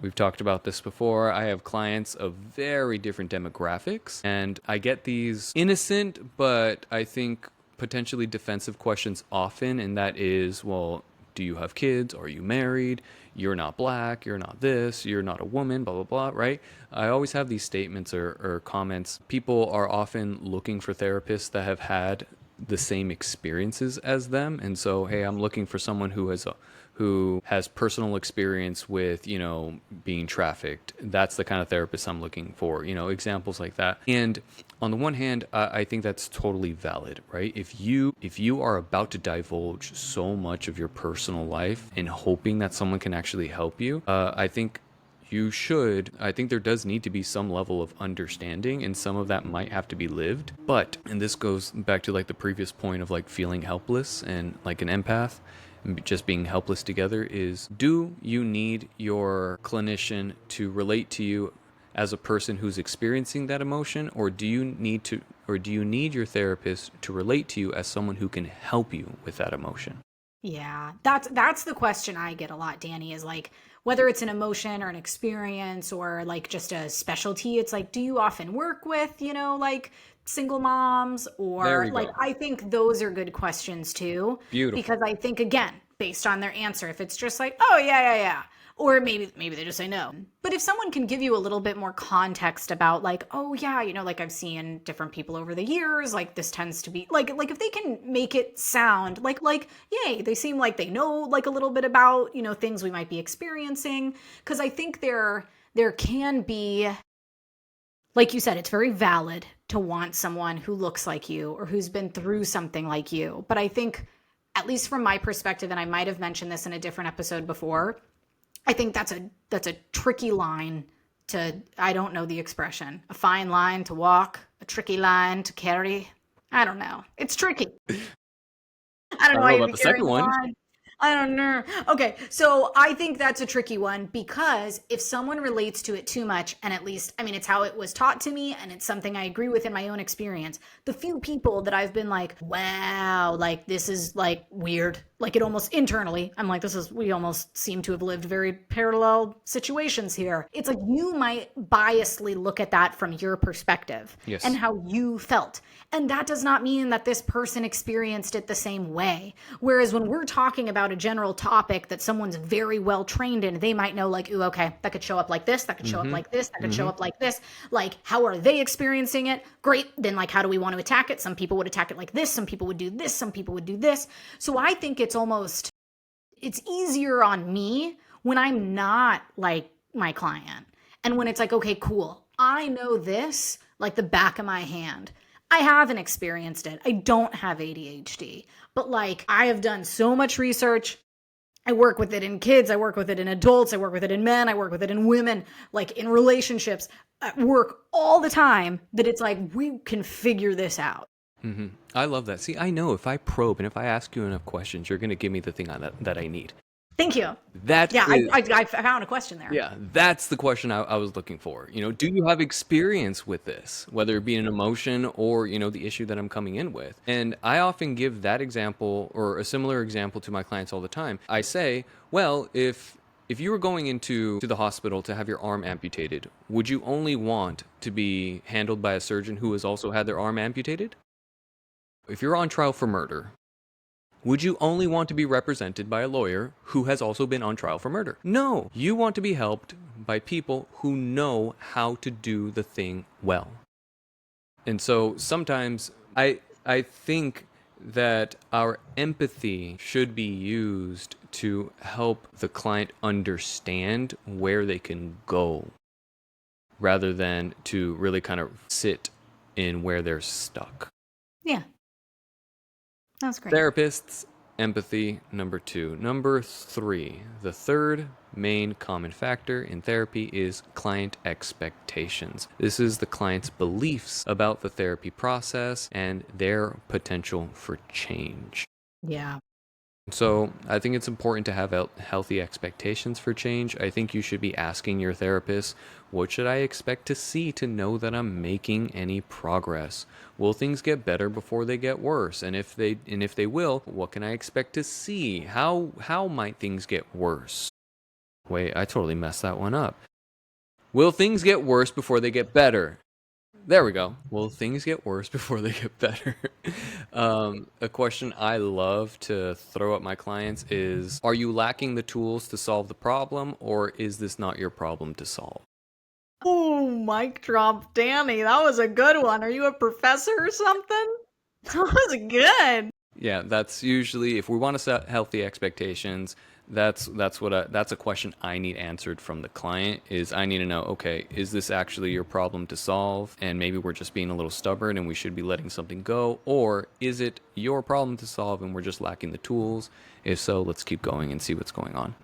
We've talked about this before. I have clients of very different demographics, and I get these innocent, but I think potentially defensive questions often, and that is, well, do you have kids? Are you married? You're not black, you're not this, you're not a woman, blah, blah, blah, right? I always have these statements or comments. People are often looking for therapists that have had the same experiences as them, and so, hey, I'm looking for someone who has personal experience with, being trafficked. That's the kind of therapist I'm looking for, examples like that. And on the one hand, I think that's totally valid, right? If you are about to divulge so much of your personal life and hoping that someone can actually help you, I think there does need to be some level of understanding, and some of that might have to be lived. But, and this goes back to like the previous point of like feeling helpless and like an empath, just being helpless together, is, do you need your clinician to relate to you as a person who's experiencing that emotion, or do you need your therapist to relate to you as someone who can help you with that emotion? Yeah, that's the question I get a lot, Danny, is like whether it's an emotion or an experience or like just a specialty, it's like, do you often work with, like single moms There or you like, go. I think those are good questions too, Beautiful. because I think again, based on their answer, if it's just like, oh yeah, or maybe they just say no. But if someone can give you a little bit more context about like, oh yeah, like I've seen different people over the years, like this tends to be like if they can make it sound like yay, they seem like they know like a little bit about, things we might be experiencing. Because I think there can be, like you said, it's very valid to want someone who looks like you or who's been through something like you. But I think, at least from my perspective, and I might have mentioned this in a different episode before, I think that's a tricky line to, I don't know the expression, a fine line to walk, a tricky line to carry. I don't know. It's tricky. I don't I know don't why know you about be the carrying second the one. line. I don't know. Okay, so I think that's a tricky one because if someone relates to it too much, and at least, I mean, it's how it was taught to me, and it's something I agree with in my own experience. The few people that I've been like, wow, like this is like weird, like it almost internally, I'm like, we almost seem to have lived very parallel situations here. It's like you might biasly look at that from your perspective and Yes. how you felt. And that does not mean that this person experienced it the same way. Whereas when we're talking about a general topic that someone's very well trained in, they might know like, ooh, okay, that could show up like this, that could show up Mm-hmm. like this, that could show Mm-hmm. up like this. Like, how are they experiencing it? Great. Then like, how do we want to attack it? Some people would attack it like this. Some people would do this. Some people would do this. So I think it's easier on me when I'm not like my client. And when it's like, okay, cool. I know this like the back of my hand. I haven't experienced it. I don't have ADHD, but like I have done so much research. I work with it in kids. I work with it in adults. I work with it in men. I work with it in women, like in relationships, at work all the time, that it's like we can figure this out. I love that. See, I know if I probe and if I ask you enough questions, you're going to give me the thing that I need. Thank you. That Yeah, is, I found a question there. yeah, that's the question I was looking for. Do you have experience with this, whether it be an emotion or, the issue that I'm coming in with? And I often give that example or a similar example to my clients all the time. I say, well, if you were going into the hospital to have your arm amputated, would you only want to be handled by a surgeon who has also had their arm amputated? If you're on trial for murder, would you only want to be represented by a lawyer who has also been on trial for murder? No, you want to be helped by people who know how to do the thing well. And so sometimes I think that our empathy should be used to help the client understand where they can go rather than to really kind of sit in where they're stuck. Yeah. That's great. Therapists, empathy, number 2. Number 3, the third main common factor in therapy is client expectations. This is the client's beliefs about the therapy process and their potential for change. Yeah. So I think it's important to have healthy expectations for change. I think you should be asking your therapist, what should I expect to see to know that I'm making any progress? Will things get better before they get worse? And if they will, what can I expect to see? How might things get worse? Wait, I totally messed that one up. Will things get worse before they get better? There we go. Will things get worse before they get better? A question I love to throw at my clients is, are you lacking the tools to solve the problem, or is this not your problem to solve? Oh, mic drop, Danny. That was a good one. Are you a professor or something? That was good. Yeah, that's usually, if we want to set healthy expectations, that's a question I need answered from the client. Is I need to know, okay, is this actually your problem to solve, and maybe we're just being a little stubborn and we should be letting something go, or is it your problem to solve and we're just lacking the tools? If so, let's keep going and see what's going on.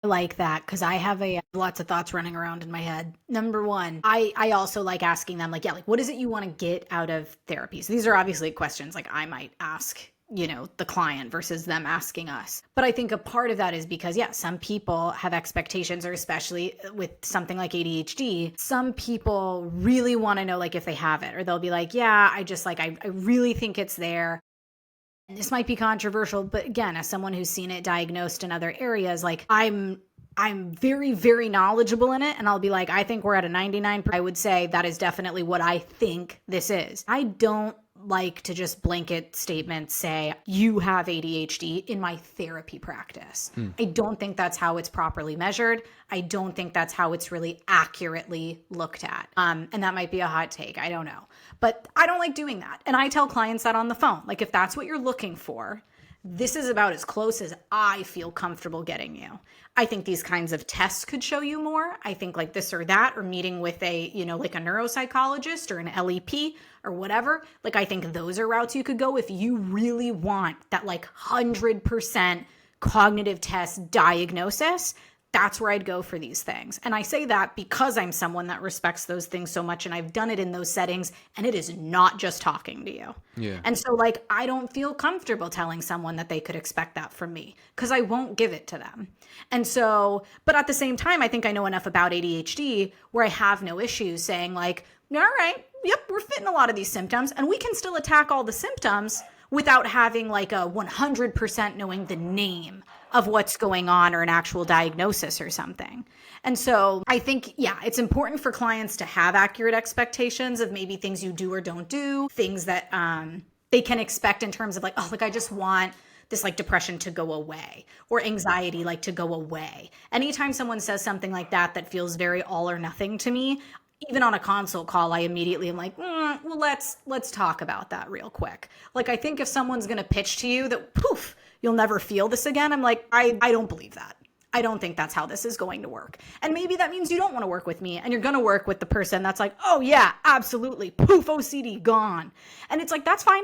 I like that because I have lots of thoughts running around in my head. Number one, I also like asking them like, yeah, like what is it you want to get out of therapy? So these are obviously questions like I might ask, the client versus them asking us. But I think a part of that is because, yeah, some people have expectations, or especially with something like ADHD, some people really want to know like if they have it, or they'll be like, yeah, I just like, I really think it's there. This might be controversial, but again, as someone who's seen it diagnosed in other areas, like I'm very, very knowledgeable in it. And I'll be like, I think we're at a 99. I would say that is definitely what I think this is. I don't like to just blanket statements say you have ADHD in my therapy practice. I don't think that's how it's properly measured. I don't think that's how it's really accurately looked at. And that might be a hot take. I don't know. But I don't like doing that. And I tell clients that on the phone. Like if that's what you're looking for, this is about as close as I feel comfortable getting you. I think these kinds of tests could show you more. I think like this or that, or meeting with a, like a neuropsychologist or an LEP or whatever. Like I think those are routes you could go if you really want that like 100% cognitive test diagnosis. That's where I'd go for these things. And I say that because I'm someone that respects those things so much, and I've done it in those settings, and it is not just talking to you. Yeah. And so like, I don't feel comfortable telling someone that they could expect that from me because I won't give it to them. And so, but at the same time, I think I know enough about ADHD where I have no issues saying like, all right, yep, we're fitting a lot of these symptoms and we can still attack all the symptoms without having like a 100% knowing the name of what's going on or an actual diagnosis or something. And so I think, yeah, it's important for clients to have accurate expectations of maybe things you do or don't do, things that they can expect in terms of like, oh, like I just want this like depression to go away or anxiety like to go away. Anytime someone says something like that feels very all or nothing to me, even on a consult call, I immediately am like, well, let's talk about that real quick. Like, I think if someone's going to pitch to you that poof, you'll never feel this again, I'm like, I don't believe that. I don't think that's how this is going to work. And maybe that means you don't want to work with me and you're going to work with the person that's like, oh yeah, absolutely. Poof, OCD gone. And it's like, that's fine.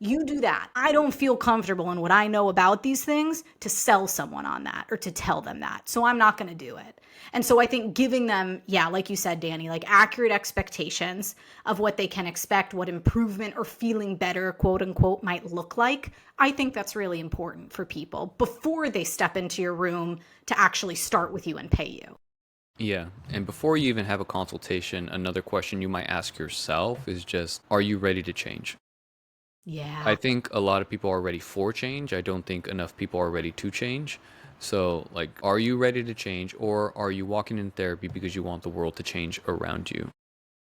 You do that. I don't feel comfortable in what I know about these things to sell someone on that or to tell them that. So I'm not going to do it. And so I think giving them, yeah, like you said, Danny, like accurate expectations of what they can expect, what improvement or feeling better, quote unquote, might look like. I think that's really important for people before they step into your room to actually start with you and pay you. Yeah, and before you even have a consultation, another question you might ask yourself is just, are you ready to change? I Yeah. think a lot of people are ready for change. I don't think enough people are ready to change. So, like, are you ready to change, or are you walking in therapy because you want the world to change around you?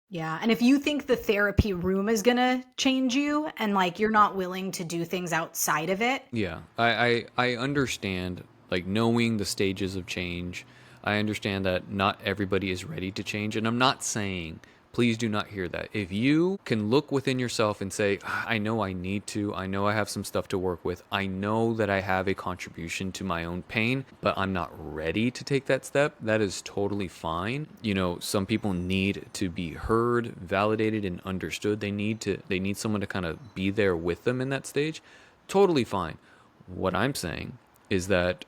Yeah. And if you think the therapy room is going to change you and like you're not willing to do things outside of it. Yeah, I understand, like, knowing the stages of change. I understand that not everybody is ready to change, and I'm not saying, please do not hear that. If you can look within yourself and say, "Ah, I know I need to, I know I have some stuff to work with, I know that I have a contribution to my own pain, but I'm not ready to take that step," that is totally fine. You know, some people need to be heard, validated, and understood. They need someone to kind of be there with them in that stage. Totally fine. What I'm saying is that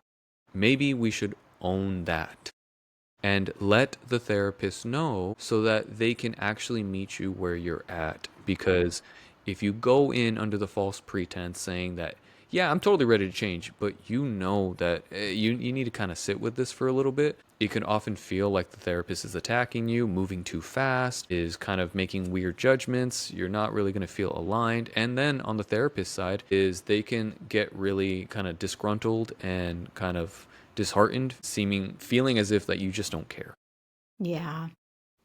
maybe we should own that and let the therapist know so that they can actually meet you where you're at. Because if you go in under the false pretense saying that, yeah, I'm totally ready to change, but you know that you need to kind of sit with this for a little bit, it can often feel like the therapist is attacking you, moving too fast, is kind of making weird judgments. You're not really going to feel aligned. And then on the therapist side is they can get really kind of disgruntled and kind of disheartened, feeling as if that you just don't care. Yeah.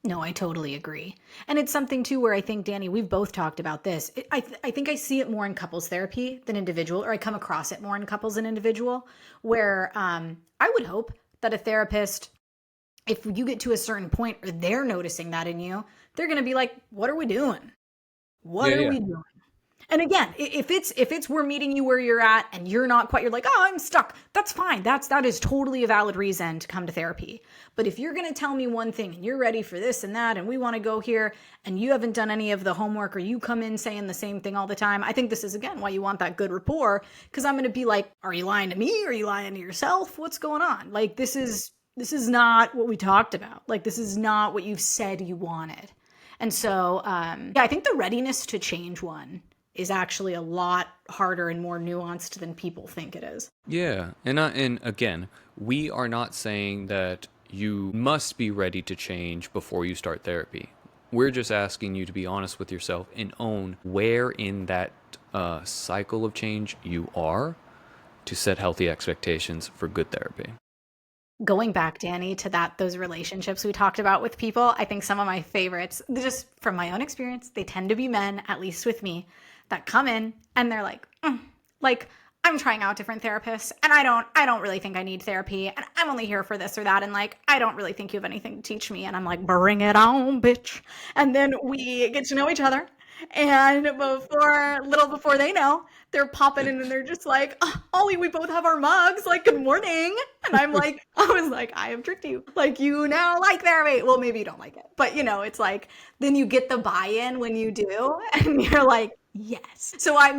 No, I totally agree. And it's something too where I think, Danny, we've both talked about this. I think I see it more in couples therapy than individual, or I come across it more in couples than individual, where I would hope that a therapist, if you get to a certain point or they're noticing that in you, they're going to be like, what are we doing? What Yeah, are yeah. we doing? And again, if it's we're meeting you where you're at and you're not quite, you're like, oh, I'm stuck. That's fine. That is totally a valid reason to come to therapy. But if you're gonna tell me one thing and you're ready for this and that, and we want to go here, and you haven't done any of the homework, or you come in saying the same thing all the time, I think this is again why you want that good rapport. Because I'm gonna be like, are you lying to me? Are you lying to yourself? What's going on? Like this is not what we talked about. Like this is not what you've said you wanted. And so, yeah, I think the readiness to change one is actually a lot harder and more nuanced than people think it is. Yeah, and again, we are not saying that you must be ready to change before you start therapy. We're just asking you to be honest with yourself and own where in that cycle of change you are to set healthy expectations for good therapy. Going back, Danny, to those relationships we talked about with people, I think some of my favorites, just from my own experience, they tend to be men, at least with me, that come in and they're like I'm trying out different therapists and I don't really think I need therapy and I'm only here for this or that and like I don't really think you have anything to teach me and I'm like bring it on, bitch. And then we get to know each other and before they know, they're popping in and they're just like, oh, Ollie, we both have our mugs. Like, good morning. And I was like, I have tricked you. Like, you now like therapy. Well, maybe you don't like it. But, it's like, then you get the buy in when you do. And you're like, yes. So I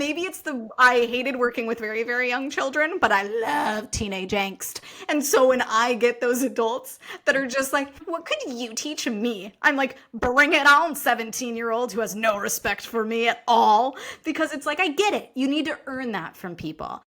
hated working with very, very young children, but I love teenage angst. And so when I get those adults that are just like, what could you teach me? I'm like, bring it on, 17-year-old who has no respect for me at all. Because it's like, I get it. You need to earn that from people.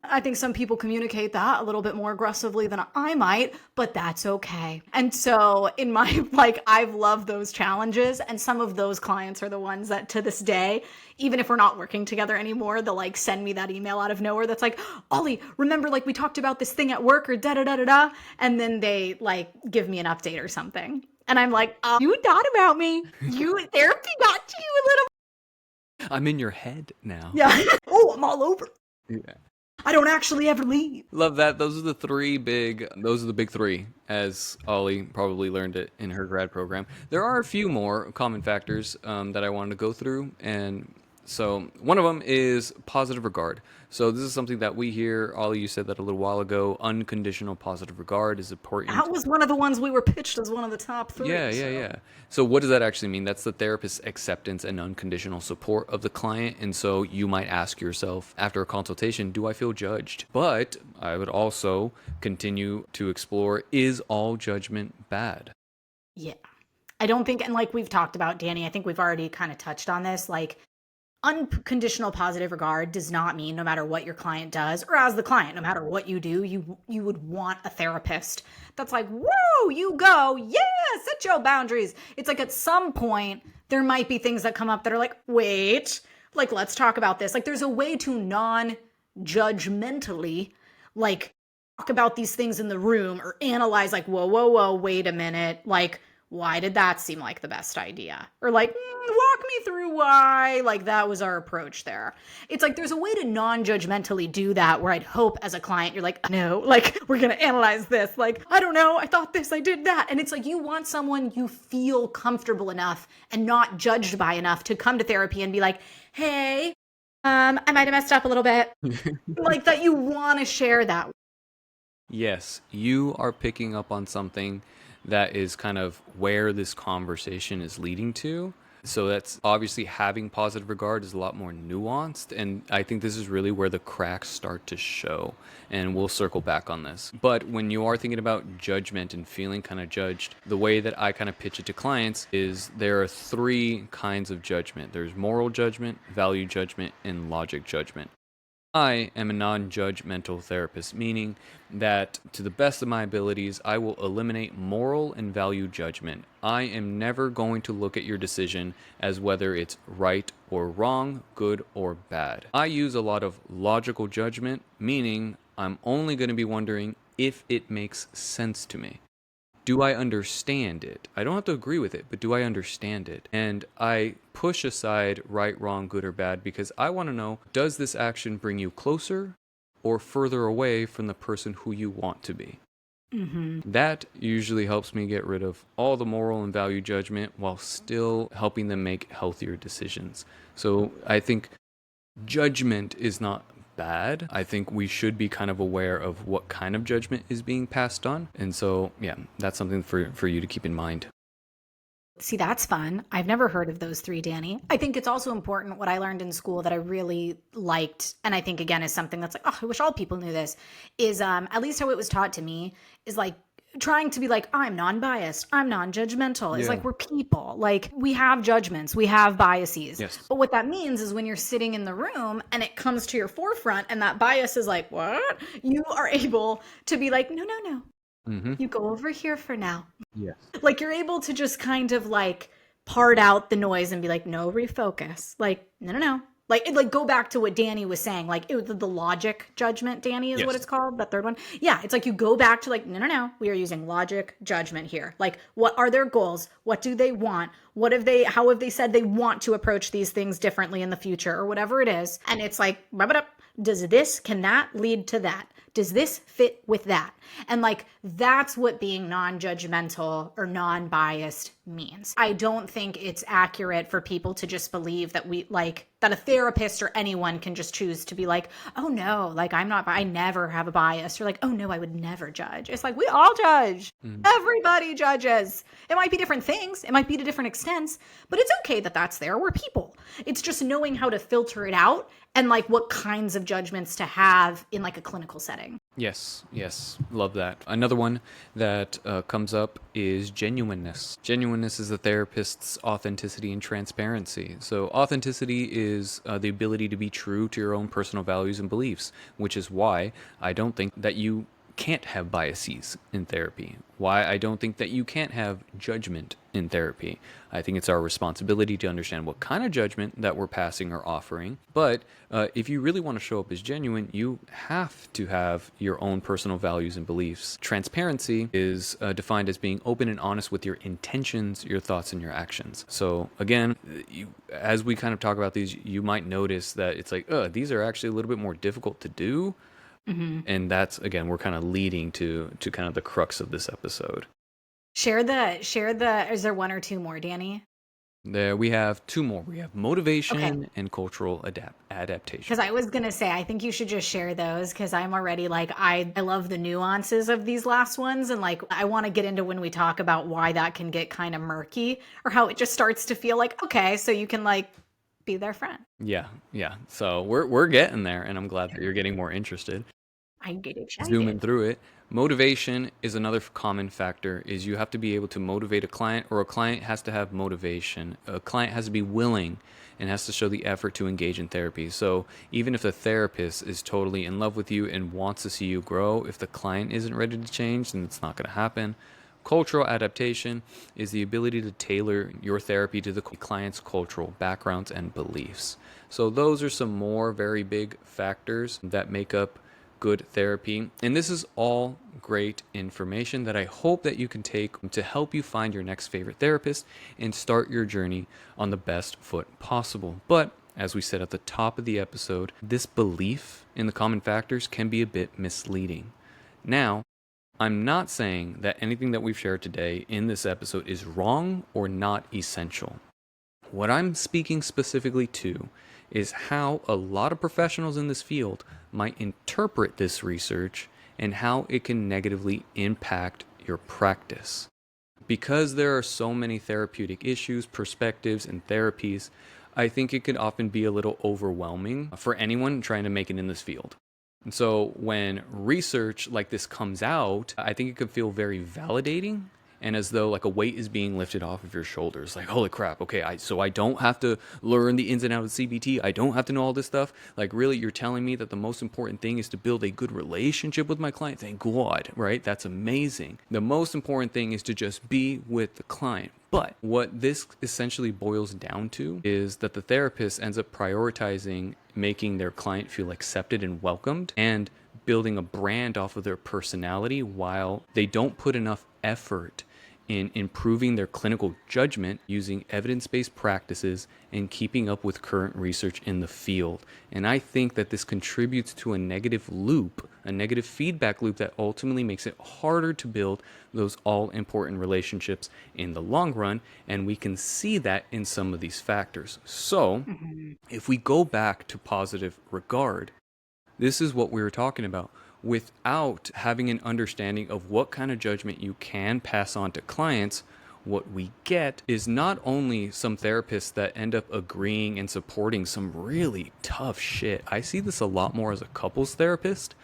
I think some people communicate that a little bit more aggressively than I might, but that's okay. And so in my, I've loved those challenges. And some of those clients are the ones that to this day, even if we're not working together anymore, they'll send me that email out of nowhere that's like, Ollie, remember we talked about this thing at work or da da da da da. And then they give me an update or something. And I'm like, you thought about me. Therapy got to you a little. I'm in your head now. Yeah. Oh, I'm all over. Yeah. I don't actually ever leave. Love that. Those are the big three, as Ollie probably learned it in her grad program. There are a few more common factors that I wanted to go through, and So one of them is positive regard. So this is something that we hear. Ollie, you said that a little while ago. Unconditional positive regard is That important. was one of the ones we were pitched as one of the top Yeah, three. yeah, So yeah. So what does that actually mean? That's the therapist's acceptance and unconditional support of the client. And so you might ask yourself after a consultation, do I feel judged? But I would also continue to explore, is all judgment bad? yeah, I don't think, and like we've talked about, Danny, I think we've already kind of touched on this. Like unconditional positive regard does not mean no matter what your client does, or as the client, no matter what you do, you would want a therapist that's like, whoa, you go, yeah, set your boundaries. It's like at some point there might be things that come up that are like, wait, like let's talk about this. Like there's a way to non-judgmentally like talk about these things in the room or analyze like, whoa, wait a minute, like why did that seem like the best idea? Or like, walk me through why. Like that was our approach there. It's like there's a way to non-judgmentally do that where I'd hope as a client you're like, no, like we're gonna analyze this. Like, I don't know, I thought this, I did that. And it's like you want someone you feel comfortable enough and not judged by enough to come to therapy and be like, hey, I might have messed up a little bit. Like that you want to share that. Yes, you are picking up on something that is kind of where this conversation is leading to. So that's obviously having positive regard is a lot more nuanced. And I think this is really where the cracks start to show. And we'll circle back on this. But when you are thinking about judgment and feeling kind of judged, the way that I kind of pitch it to clients is there are three kinds of judgment. There's moral judgment, value judgment, and logic judgment. I am a non-judgmental therapist, meaning that to the best of my abilities, I will eliminate moral and value judgment. I am never going to look at your decision as whether it's right or wrong, good or bad. I use a lot of logical judgment, meaning I'm only going to be wondering if it makes sense to me. Do I understand it? I don't have to agree with it, but do I understand it? And I push aside right, wrong, good, or bad because I want to know, does this action bring you closer or further away from the person who you want to be? Mm-hmm. That usually helps me get rid of all the moral and value judgment while still helping them make healthier decisions. So I think judgment is not bad. I think we should be kind of aware of what kind of judgment is being passed on. And so, yeah, that's something for you to keep in mind. See, that's fun. I've never heard of those three, Danny. I think it's also important what I learned in school that I really liked, and I think again is something that's like, oh, I wish all people knew this, is at least how it was taught to me, is like trying to be like, I'm non-biased, I'm non-judgmental. It's Yeah. like we're people. Like we have judgments, we have biases. Yes. But what that means is when you're sitting in the room and it comes to your forefront and that bias is like, what? You are able to be like, no. Mm-hmm. You go over here for now. Yes. Like you're able to just kind of like part out the noise and be like, no, refocus. Like, no. Like go back to what Danny was saying. Like it was the logic judgment, Danny is what Yes. it's called, that third one. Yeah, it's like you go back to like, no. We are using logic judgment here. Like, what are their goals? What do they want? How have they said they want to approach these things differently in the future or whatever it is? And it's like, can that lead to that? Does this fit with that? And like, that's what being non-judgmental or non-biased means. I don't think it's accurate for people to just believe that that a therapist or anyone can just choose to be like, oh no, like I never have a bias. Or like, oh no, I would never judge. It's like, we all judge. Everybody judges. It might be different things. It might be to different extents, but it's okay that that's there. We're people. It's just knowing how to filter it out and like what kinds of judgments to have in like a clinical setting. Yes. Love that. Another one that comes up is genuineness. Genuineness is the therapist's authenticity and transparency. So authenticity is the ability to be true to your own personal values and beliefs, which is why I don't think that you can't have biases in therapy, why I don't think that you can't have judgment in therapy. I think it's our responsibility to understand what kind of judgment that we're passing or offering. But if you really want to show up as genuine, you have to have your own personal values and beliefs. Transparency is defined as being open and honest with your intentions, your thoughts, and your actions. So again, as we kind of talk about these, you might notice that it's like, these are actually a little bit more difficult to do. Mm-hmm. And that's, again, we're kind of leading to kind of the crux of this episode. Share the, is there one or two more, Danny? There we have two more. We have Okay. motivation and cultural Because adaptation. I was going to say, I think you should just share those because I'm already like, I love the nuances of these last ones. And like, I want to get into when we talk about why that can get kind of murky or how it just starts to feel like, okay, so you can like be their friend. Yeah, yeah. So we're getting there, and I'm glad that you're getting more interested. I get Zooming excited. through it, motivation is another common factor. Is you have to be able to motivate a client, or a client has to have motivation. A client has to be willing and has to show the effort to engage in therapy. So even if the therapist is totally in love with you and wants to see you grow, if the client isn't ready to change, then it's not going to happen. Cultural adaptation is the ability to tailor your therapy to the client's cultural backgrounds and beliefs. So, those are some more very big factors that make up good therapy. And this is all great information that I hope that you can take to help you find your next favorite therapist and start your journey on the best foot possible. But as we said at the top of the episode, this belief in the common factors can be a bit misleading. Now, I'm not saying that anything that we've shared today in this episode is wrong or not essential. What I'm speaking specifically to is how a lot of professionals in this field might interpret this research and how it can negatively impact your practice. Because there are so many therapeutic issues, perspectives, and therapies, I think it can often be a little overwhelming for anyone trying to make it in this field. And so when research like this comes out, I think it can feel very validating and as though like a weight is being lifted off of your shoulders. Like, holy crap, okay, so I don't have to learn the ins and outs of CBT. I don't have to know all this stuff. Like, really, you're telling me that the most important thing is to build a good relationship with my client? Thank God, right? That's amazing. The most important thing is to just be with the client. But what this essentially boils down to is that the therapist ends up prioritizing making their client feel accepted and welcomed and building a brand off of their personality while they don't put enough effort in improving their clinical judgment using evidence-based practices and keeping up with current research in the field. And I think that this contributes to a negative loop, a negative feedback loop that ultimately makes it harder to build those all-important relationships in the long run. And we can see that in some of these factors. So Mhm. if we go back to positive regard, this is what we were talking about. Without having an understanding of what kind of judgment you can pass on to clients, what we get is not only some therapists that end up agreeing and supporting some really tough shit. I see this a lot more as a couples therapist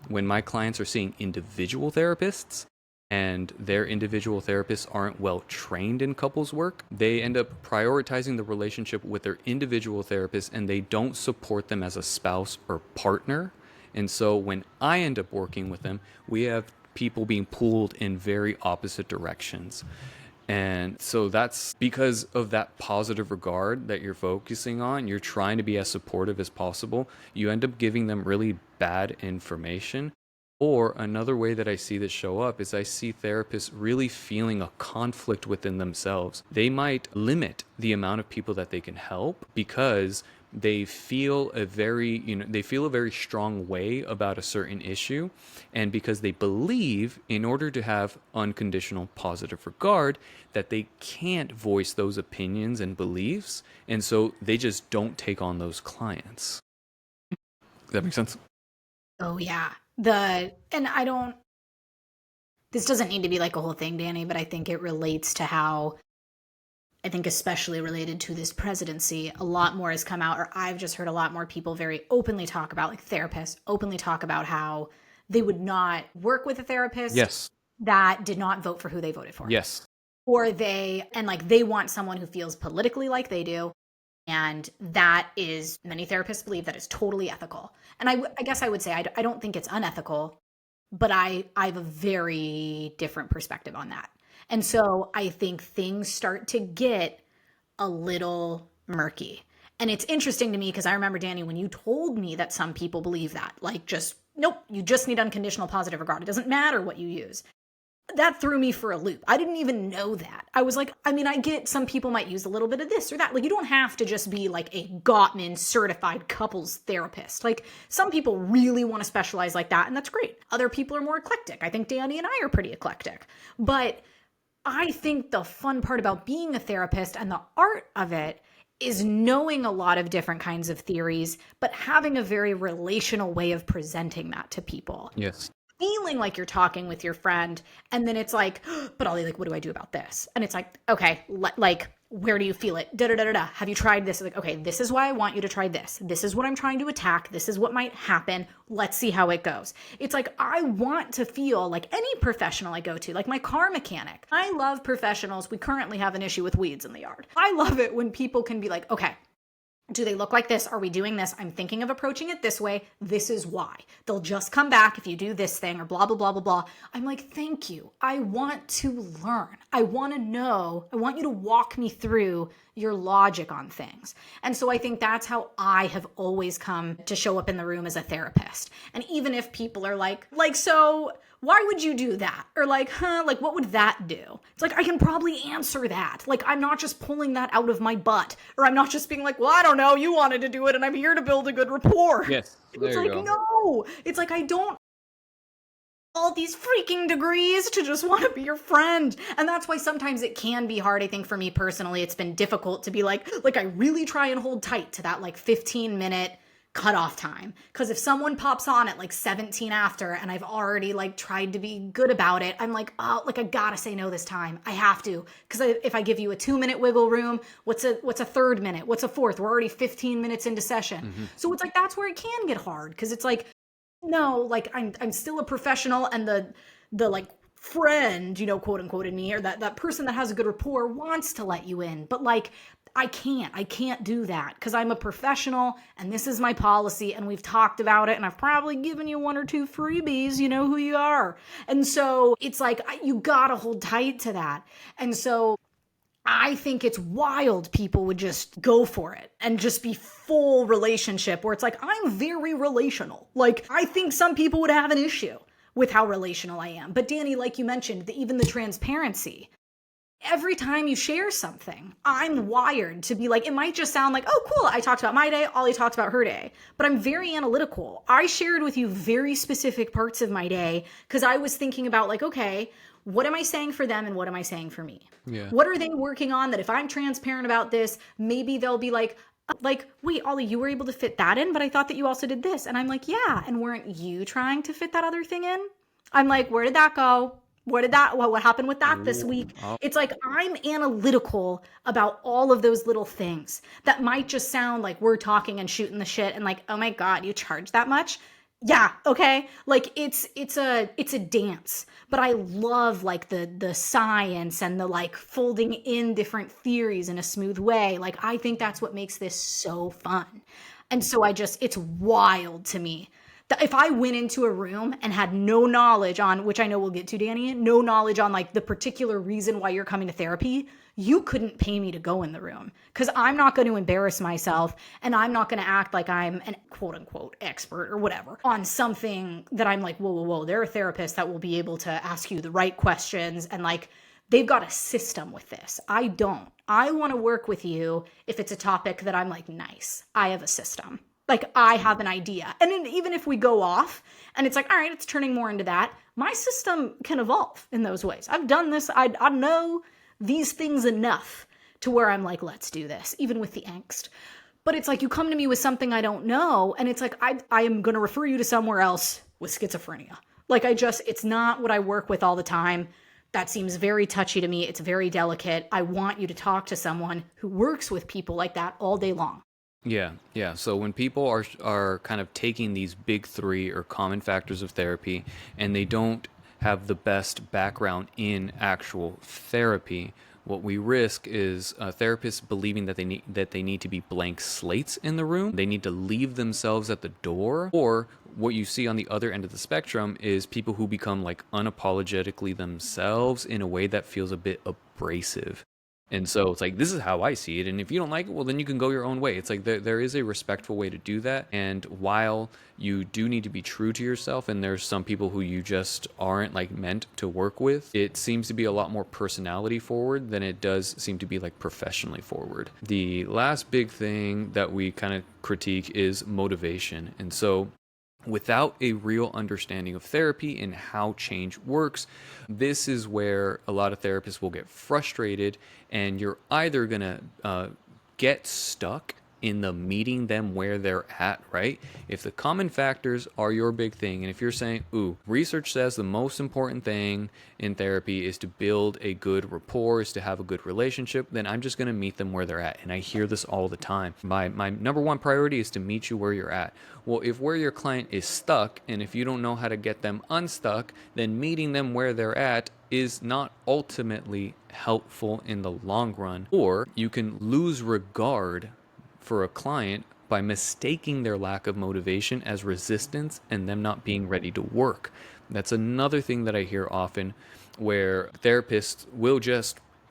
when my clients are seeing individual therapists and their individual therapists aren't well trained in couples work. They end up prioritizing the relationship with their individual therapist and they don't support them as a spouse or partner. And so when I end up working with them, we have people being pulled in very opposite directions. And so that's because of that positive regard that you're focusing on. You're trying to be as supportive as possible. You end up giving them really bad information. Or another way that I see this show up is I see therapists really feeling a conflict within themselves. They might limit the amount of people that they can help because they feel they feel a very strong way about a certain issue, and because they believe in order to have unconditional positive regard that they can't voice those opinions and beliefs, and so they just don't take on those clients. Does that make sense? Oh yeah. And I don't this doesn't need to be like a whole thing, Danny, but I think it relates to how I think especially related to this presidency, a lot more has come out, or I've just heard a lot more people very openly talk about, like therapists, openly talk about how they would not work with a therapist Yes. that did not vote for who they voted for. Yes. Or and like they want someone who feels politically like they do. And that is, many therapists believe that is totally ethical. And I guess I would say I don't think it's unethical, but I have a very different perspective on that. And so I think things start to get a little murky. And it's interesting to me because I remember, Danny, when you told me that some people believe that, like, just, nope, you just need unconditional positive regard. It doesn't matter what you use. That threw me for a loop. I didn't even know that. I was like, I mean, I get some people might use a little bit of this or that. Like, you don't have to just be like a Gottman certified couples therapist. Like, some people really want to specialize like that, and that's great. Other people are more eclectic. I think Danny and I are pretty eclectic. But I think the fun part about being a therapist and the art of it is knowing a lot of different kinds of theories, but having a very relational way of presenting that to people. Yes. Feeling like you're talking with your friend, and then it's like, but Ollie, like, what do I do about this? And it's like, okay, like, where do you feel it? Da da da da da. Have you tried this? Like, okay, this is why I want you to try this. This is what I'm trying to attack. This is what might happen. Let's see how it goes. It's like, I want to feel like any professional I go to, like my car mechanic. I love professionals. We currently have an issue with weeds in the yard. I love it when people can be like, okay, do they look like this? Are we doing this? I'm thinking of approaching it this way. This is why. They'll just come back if you do this thing or blah, blah, blah, blah, blah. I'm like, thank you. I want to learn. I want to know. I want you to walk me through your logic on things. And so I think that's how I have always come to show up in the room as a therapist. And even if people are like, so why would you do that? Or like, like what would that do? It's like, I can probably answer that. Like, I'm not just pulling that out of my butt, or I'm not just being like, well, I don't know, you wanted to do it and I'm here to build a good rapport. Yes. There It's you like, go. no, it's like, I don't all these freaking degrees to just want to be your friend. And that's why sometimes it can be hard. I think for me personally, it's been difficult to be like I really try and hold tight to that like 15-minute cutoff time. Because if someone pops on at like 17 after and I've already like tried to be good about it, I'm like, oh, like I gotta say no this time. I have to. Because if I give you a 2-minute wiggle room, what's a third minute? What's a fourth? We're already 15 minutes into session. Mm-hmm. So it's like, that's where it can get hard. Because it's like, no, like I'm still a professional, and the like friend, quote unquote, in me, or that person that has a good rapport wants to let you in. But like I can't do that because I'm a professional and this is my policy and we've talked about it and I've probably given you 1 or 2 freebies, you know who you are. And so it's like you gotta hold tight to that. And so I think it's wild people would just go for it and just be full relationship where it's like, I'm very relational. Like, I think some people would have an issue with how relational I am. But Danny, like you mentioned, even the transparency. Every time you share something, I'm wired to be like, it might just sound like, oh, cool, I talked about my day, Ollie talked about her day. But I'm very analytical. I shared with you very specific parts of my day because I was thinking about like, okay, what am I saying for them and what am I saying for me? Yeah. What are they working on that if I'm transparent about this, maybe they'll be like, wait, Ollie, you were able to fit that in, but I thought that you also did this. And I'm like, yeah. And weren't you trying to fit that other thing in? I'm like, where did that go? What happened with that this week? It's like I'm analytical about all of those little things that might just sound like we're talking and shooting the shit and like, oh my God, you charge that much? Yeah, okay. Like it's a dance. But I love like the science and the like folding in different theories in a smooth way. Like I think that's what makes this so fun. And so it's wild to me that if I went into a room and had no knowledge on, which I know we'll get to, Danny, no knowledge on like the particular reason why you're coming to therapy, you couldn't pay me to go in the room because I'm not going to embarrass myself and I'm not going to act like I'm an quote unquote expert or whatever on something that I'm like, whoa, they're a therapist that will be able to ask you the right questions and like they've got a system with this. I don't. I want to work with you if it's a topic that I'm like, nice, I have a system. Like I have an idea. And then even if we go off and it's like, all right, it's turning more into that, my system can evolve in those ways. I've done this. I know these things enough to where I'm like, let's do this, even with the angst. But it's like you come to me with something I don't know. And it's like, I am going to refer you to somewhere else with schizophrenia. Like it's not what I work with all the time. That seems very touchy to me. It's very delicate. I want you to talk to someone who works with people like that all day long. Yeah. So when people are kind of taking these big 3 or common factors of therapy and they don't have the best background in actual therapy, what we risk is therapists believing that they need to be blank slates in the room. They need to leave themselves at the door. Or what you see on the other end of the spectrum is people who become like unapologetically themselves in a way that feels a bit abrasive. And so it's like, this is how I see it. And if you don't like it, well, then you can go your own way. It's like there is a respectful way to do that. And while you do need to be true to yourself, and there's some people who you just aren't like meant to work with, it seems to be a lot more personality forward than it does seem to be like professionally forward. The last big thing that we kind of critique is motivation. And so without a real understanding of therapy and how change works. This is where a lot of therapists will get frustrated, and you're either going to get stuck in the meeting them where they're at, right? If the common factors are your big thing, and if you're saying, ooh, research says the most important thing in therapy is to build a good rapport, is to have a good relationship, then I'm just going to meet them where they're at. And I hear this all the time. My number one priority is to meet you where you're at. Well, if where your client is stuck, and if you don't know how to get them unstuck, then meeting them where they're at is not ultimately helpful in the long run. Or you can lose regard for a client by mistaking their lack of motivation as resistance and them not being ready to work. That's another thing that I hear often, where therapists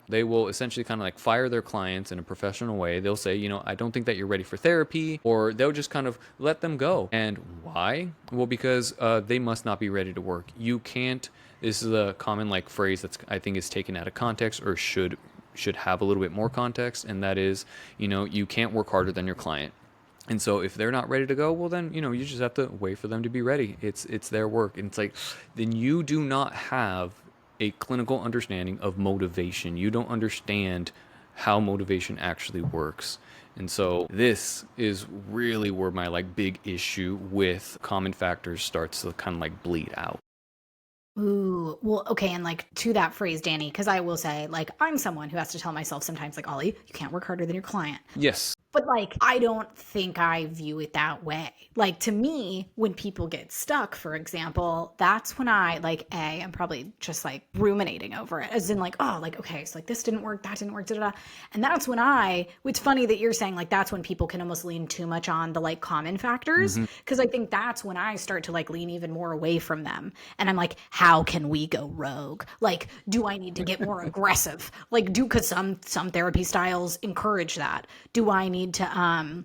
they will essentially kind of like fire their clients in a professional way. They'll say, I don't think that you're ready for therapy, or they'll just kind of let them go. And why? Well, because they must not be ready to work. You can't, this is a common like phrase that's I think is taken out of context, or should have a little bit more context, and that is, you can't work harder than your client. And so if they're not ready to go, well then, you just have to wait for them to be ready. It's their work. And it's like, then you do not have a clinical understanding of motivation. You don't understand how motivation actually works. And so this is really where my like big issue with common factors starts to kind of like bleed out. Ooh, well, okay, and like to that phrase, Danny, because I will say, like, I'm someone who has to tell myself sometimes, like, Ollie, you can't work harder than your client. Yes. But like, I don't think I view it that way. Like, to me, when people get stuck, for example, that's when I'm probably just like ruminating over it, as in like, oh, like, okay, so like this didn't work, that didn't work, da da da. And that's when it's funny that you're saying like that's when people can almost lean too much on the like common factors. Cause I think that's when I start to like lean even more away from them. And I'm like, how can we go rogue? Like, do I need to get more aggressive? Like, cause some therapy styles encourage that. Do I need to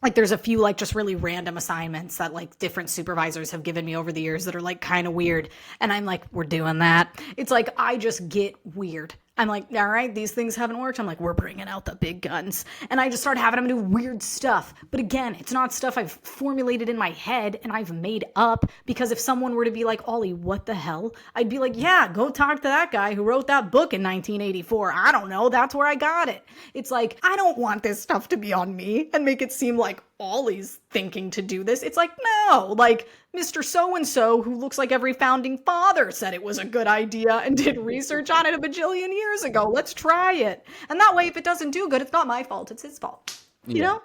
like there's a few like just really random assignments that like different supervisors have given me over the years that are like kind of weird, and I'm like, we're doing that. It's like I just get weird. I'm like, all right, these things haven't worked. I'm like, we're bringing out the big guns. And I just start having them do weird stuff. But again, it's not stuff I've formulated in my head and I've made up, because if someone were to be like, Ollie, what the hell? I'd be like, yeah, go talk to that guy who wrote that book in 1984. I don't know. That's where I got it. It's like, I don't want this stuff to be on me and make it seem like Ollie's thinking to do this. It's like, no, like Mr. So-and-so, who looks like every founding father, said it was a good idea and did research on it a bajillion years ago. Let's try it. And that way, if it doesn't do good, it's not my fault. It's his fault. You know?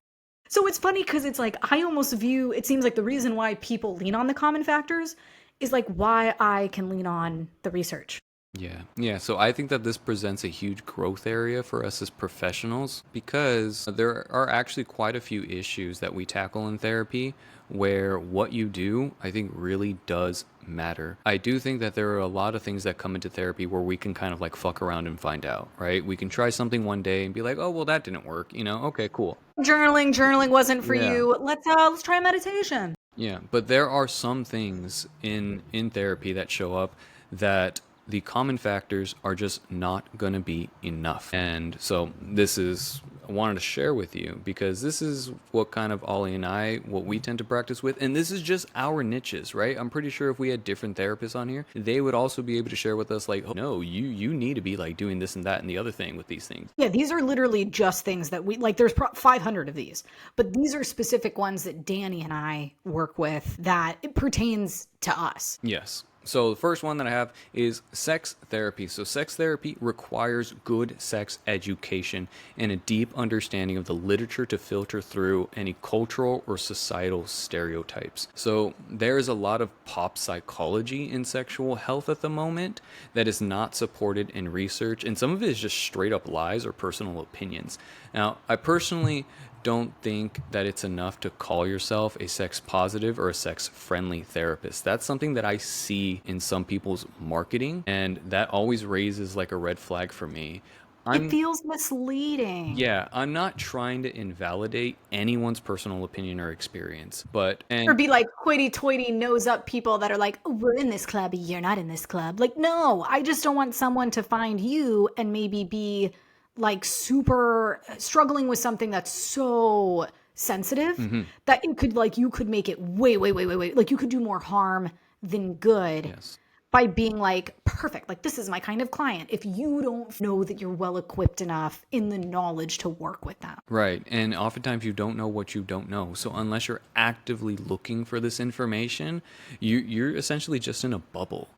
So it's funny because it's like, I almost view, it seems like the reason why people lean on the common factors is like why I can lean on the research. Yeah. So I think that this presents a huge growth area for us as professionals, because there are actually quite a few issues that we tackle in therapy where what you do, I think, really does matter. I do think that there are a lot of things that come into therapy where we can kind of like fuck around and find out, right? We can try something one day and be like, oh, well, that didn't work. Okay, cool. Journaling wasn't for Yeah. you. Let's try meditation. Yeah, but there are some things in therapy that show up that the common factors are just not going to be enough. And so I wanted to share with you, because this is what kind of Ollie and I, what we tend to practice with. And this is just our niches, right? I'm pretty sure if we had different therapists on here, they would also be able to share with us like, oh, no, you need to be like doing this and that and the other thing with these things. Yeah, these are literally just things that we like. There's 500 of these, but these are specific ones that Danny and I work with that it pertains to us. Yes. So the first one that I have is sex therapy. So sex therapy requires good sex education and a deep understanding of the literature to filter through any cultural or societal stereotypes. So there is a lot of pop psychology in sexual health at the moment that is not supported in research, and some of it is just straight up lies or personal opinions. Now, I personally don't think that it's enough to call yourself a sex positive or a sex friendly therapist. That's something that I see in some people's marketing, and that always raises like a red flag for me. It feels misleading. Yeah, I'm not trying to invalidate anyone's personal opinion or experience, Or be like hoity-toity nose up people that are like, oh, we're in this club, you're not in this club. Like, no, I just don't want someone to find you and maybe be like super struggling with something that's so sensitive Hmm. that it could like you could make it way, way, way, way, way like you could do more harm than good Yes. by being like, perfect, like this is my kind of client, if you don't know that you're well equipped enough in the knowledge to work with them. Right. And oftentimes you don't know what you don't know. So unless you're actively looking for this information, you're essentially just in a bubble.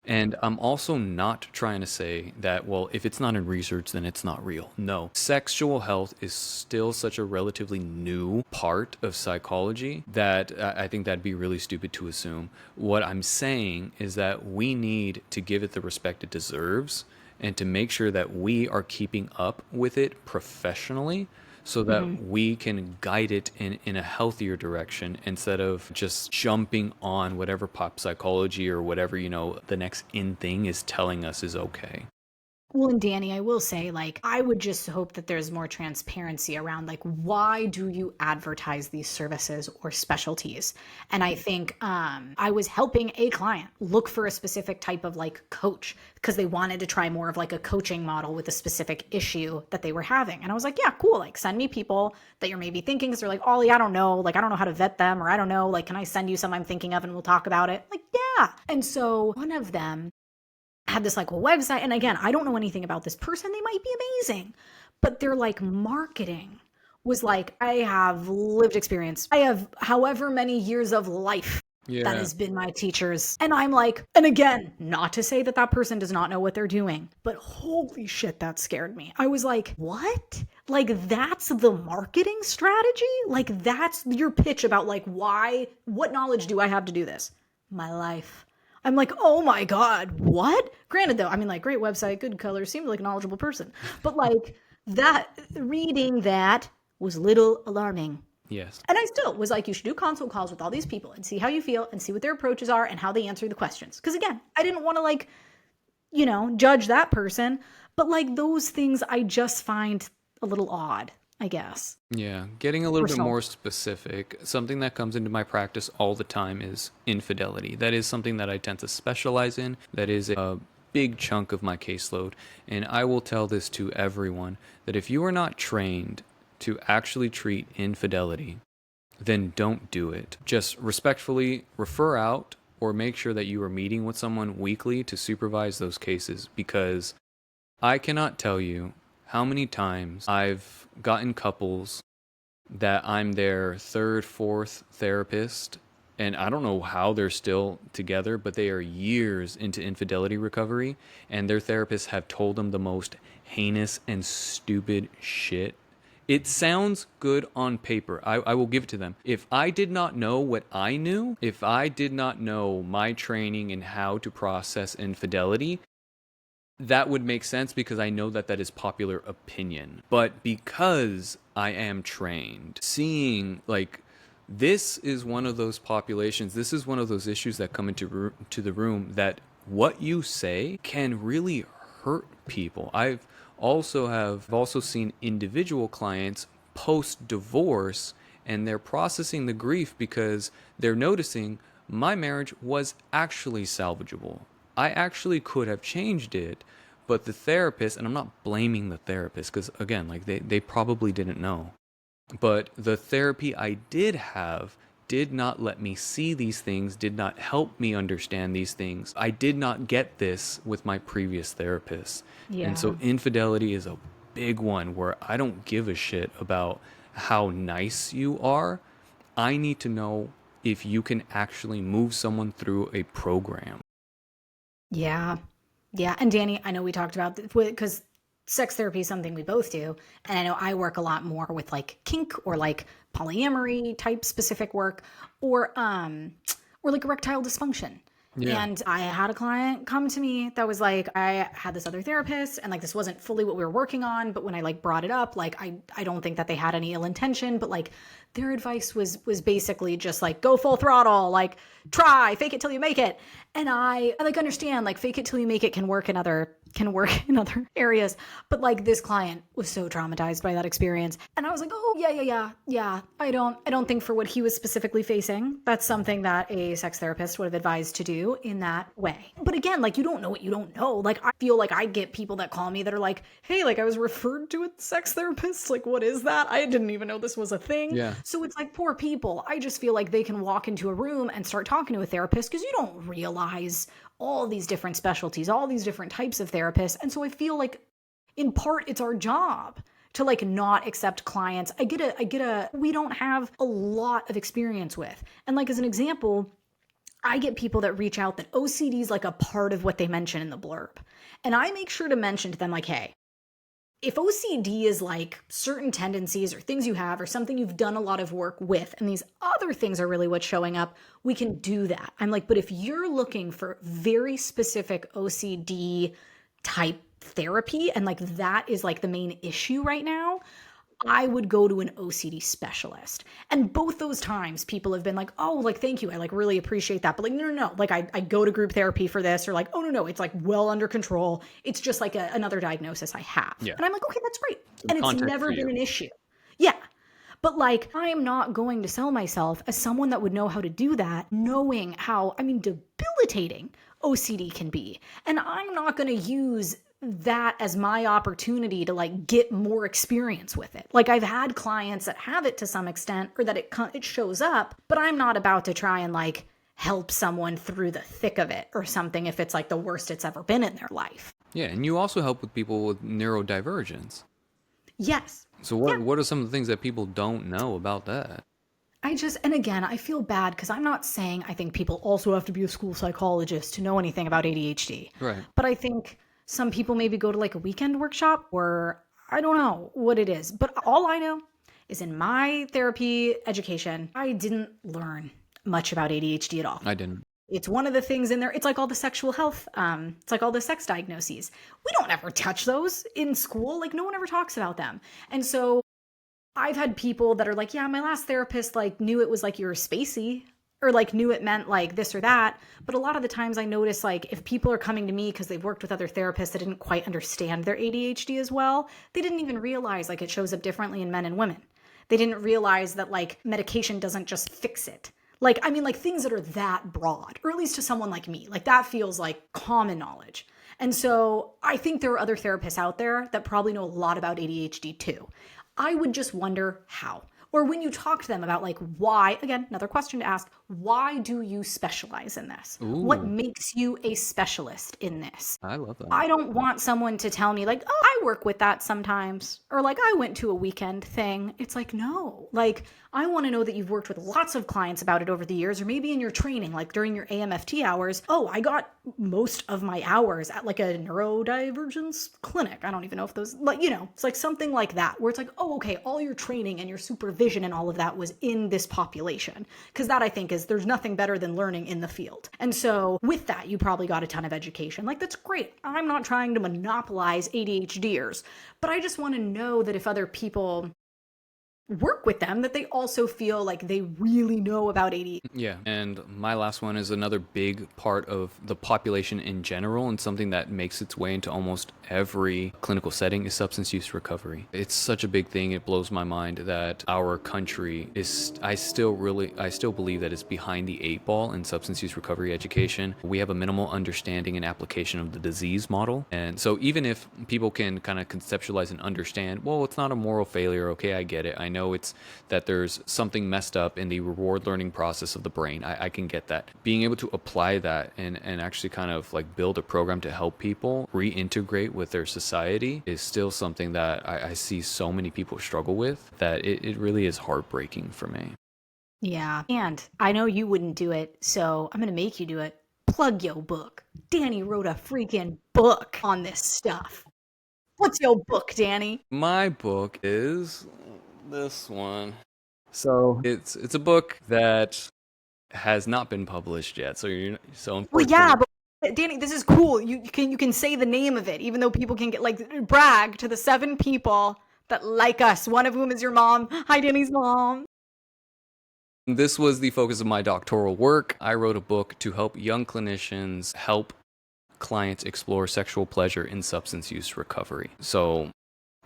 And I'm also not trying to say that, well, if it's not in research, then it's not real. No. Sexual health is still such a relatively new part of psychology that I think that'd be really stupid to assume. What I'm saying is that we need to give it the respect it deserves and to make sure that we are keeping up with it professionally so that we can guide it in a healthier direction instead of just jumping on whatever pop psychology or whatever, the next in thing is telling us is okay. Well, and Danny, I will say, like, I would just hope that there's more transparency around, like, why do you advertise these services or specialties? And I think I was helping a client look for a specific type of, like, coach because they wanted to try more of, like, a coaching model with a specific issue that they were having. And I was like, yeah, cool. Like, send me people that you're maybe thinking, because they're like, Ollie, I don't know. Like, I don't know how to vet them, or I don't know. Like, can I send you some I'm thinking of and we'll talk about it? Like, yeah. And so one of them had this like whole website. And again, I don't know anything about this person. They might be amazing, but their like marketing was like, I have lived experience. I have however many years of life that Yeah. has been my teachers. And I'm like, and again, not to say that that person does not know what they're doing, but holy shit, that scared me. I was like, what? Like, that's the marketing strategy? Like, that's your pitch about like, why, what knowledge do I have to do this? My life. I'm like, oh my God, what? Granted, though, I mean, like, great website, good color, seemed like a knowledgeable person. But like, that, reading that was a little alarming. Yes. And I still was like, you should do consult calls with all these people and see how you feel and see what their approaches are and how they answer the questions. Because again, I didn't want to like, judge that person. But like, those things I just find a little odd, I guess. Yeah, getting a little bit Personal. more specific, something that comes into my practice all the time is infidelity. That is something that I tend to specialize in. That is a big chunk of my caseload. And I will tell this to everyone that if you are not trained to actually treat infidelity, then don't do it. Just respectfully refer out or make sure that you are meeting with someone weekly to supervise those cases, because I cannot tell you how many times I've gotten couples that I'm their third, fourth therapist, and I don't know how they're still together, but they are years into infidelity recovery, and their therapists have told them the most heinous and stupid shit. It sounds good on paper. I will give it to them. If I did not know what I knew, if I did not know my training in how to process infidelity, that would make sense because I know that that is popular opinion. But because I am trained, seeing like this is one of those populations, this is one of those issues that come to the room that what you say can really hurt people. I've also seen individual clients post divorce and they're processing the grief because they're noticing my marriage was actually salvageable. I actually could have changed it, but the therapist, and I'm not blaming the therapist because again, like they probably didn't know, but the therapy I did have did not let me see these things, did not help me understand these things. I did not get this with my previous therapist. And Yeah. so infidelity is a big one where I don't give a shit about how nice you are. I need to know if you can actually move someone through a program. Yeah. Yeah. And Danny, I know we talked about because sex therapy is something we both do. And I know I work a lot more with like kink or like polyamory type specific work or like erectile dysfunction. Yeah. And I had a client come to me that was like, I had this other therapist and like this wasn't fully what we were working on, but when I like brought it up, like I don't think that they had any ill intention, but like their advice was basically just like go full throttle, like try, fake it till you make it. And I like understand like fake it till you make it can work in other areas, but like this client was so traumatized by that experience. And I was like, "Oh, yeah. I don't think for what he was specifically facing, that's something that a sex therapist would have advised to do in that way." But again, like you don't know what you don't know. Like I feel like I get people that call me that are like, "Hey, like I was referred to a sex therapist. Like what is that? I didn't even know this was a thing." Yeah. So it's like, poor people. I just feel like they can walk into a room and start talking to a therapist because you don't realize all these different specialties, all these different types of therapists. And so I feel like in part it's our job to like not accept clients. We don't have a lot of experience with. And like as an example, I get people that reach out that OCD is like a part of what they mention in the blurb. And I make sure to mention to them like, hey, if OCD is like certain tendencies or things you have or something you've done a lot of work with, and these other things are really what's showing up, we can do that. I'm like, but if you're looking for very specific OCD type therapy and like that is like the main issue right now, I would go to an OCD specialist. And both those times people have been like, oh, like, thank you. I like really appreciate that. But like, no. Like I go to group therapy for this, or like, oh, no. It's like well under control. It's just like another diagnosis I have. Yeah. And I'm like, okay, that's great. And it's Context never for been you. an issue. Yeah. But like, I am not going to sell myself as someone that would know how to do that, knowing how, debilitating OCD can be. And I'm not going to use that as my opportunity to like get more experience with it. Like I've had clients that have it to some extent, or that it shows up, but I'm not about to try and like help someone through the thick of it or something if it's like the worst it's ever been in their life. Yeah, and you also help with people with neurodivergence. Yes. So what are some of the things that people don't know about that? And again, I feel bad because I'm not saying I think people also have to be a school psychologist to know anything about ADHD. Right. But I think some people maybe go to like a weekend workshop, or I don't know what it is. But all I know is in my therapy education, I didn't learn much about ADHD at all. I didn't. It's one of the things in there. It's like all the sexual health. It's like all the sex diagnoses. We don't ever touch those in school. Like no one ever talks about them. And so I've had people that are like, yeah, my last therapist like knew it was like you were spacey, or like knew it meant like this or that. But a lot of the times I notice like if people are coming to me because they've worked with other therapists that didn't quite understand their ADHD as well, they didn't even realize like it shows up differently in men and women. They didn't realize that like medication doesn't just fix it. Like things that are that broad, or at least to someone like me, like that feels like common knowledge. And so I think there are other therapists out there that probably know a lot about ADHD too. I would just wonder how. Or when you talk to them about like why, again, another question to ask, why do you specialize in this? Ooh. What makes you a specialist in this? I love that. I don't want someone to tell me like, oh, I work with that sometimes, or like I went to a weekend thing. It's like, no, like I want to know that you've worked with lots of clients about it over the years, or maybe in your training, like during your AMFT hours. Oh, I got most of my hours at like a neurodivergence clinic. I don't even know if those, like, it's like something like that where it's like, oh, okay, all your training and your supervision and all of that was in this population. Because that I think is, there's nothing better than learning in the field. And so with that, you probably got a ton of education. Like, that's great. I'm not trying to monopolize ADHDers, but I just want to know that if other people work with them, that they also feel like they really know about ADHD. Yeah, and my last one is another big part of the population in general, and something that makes its way into almost every clinical setting is substance use recovery. It's such a big thing. It blows my mind that our country is, I still believe that it's behind the 8 ball in substance use recovery education. We have a minimal understanding and application of the disease model. And so even if people can kind of conceptualize and understand, well, it's not a moral failure. Okay, I get it. I know it's that there's something messed up in the reward learning process of the brain. I can get that. Being able to apply that and actually kind of like build a program to help people reintegrate with their society is still something that I see so many people struggle with, that it really is heartbreaking for me. Yeah. And I know you wouldn't do it, so I'm going to make you do it. Plug your book. Danny wrote a freaking book on this stuff. What's your book, Danny? My book is this one. So it's a book that has not been published yet. So Well, yeah, but Danny, this is cool. You can say the name of it, even though people can get like brag to the 7 people that like us. One of whom is your mom. Hi, Danny's mom. This was the focus of my doctoral work. I wrote a book to help young clinicians help clients explore sexual pleasure in substance use recovery. So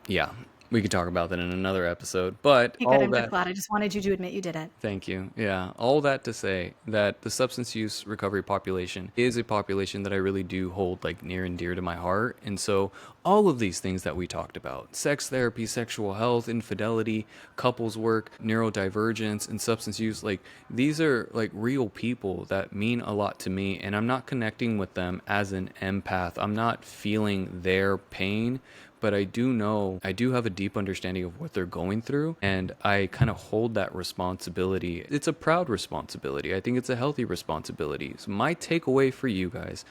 yeah, We could talk about that in another episode, but Hey, good. all I'm just that. glad. I just wanted you to admit you did it. Thank you. Yeah, all that to say that the substance use recovery population is a population that I really do hold like near and dear to my heart. And so all of these things that we talked about, sex therapy, sexual health, infidelity, couples work, neurodivergence, and substance use, like these are like real people that mean a lot to me, and I'm not connecting with them as an empath. I'm not feeling their pain, but I do know, I do have a deep understanding of what they're going through, and I kind of hold that responsibility. It's a proud responsibility. I think it's a healthy responsibility. So my takeaway for you guys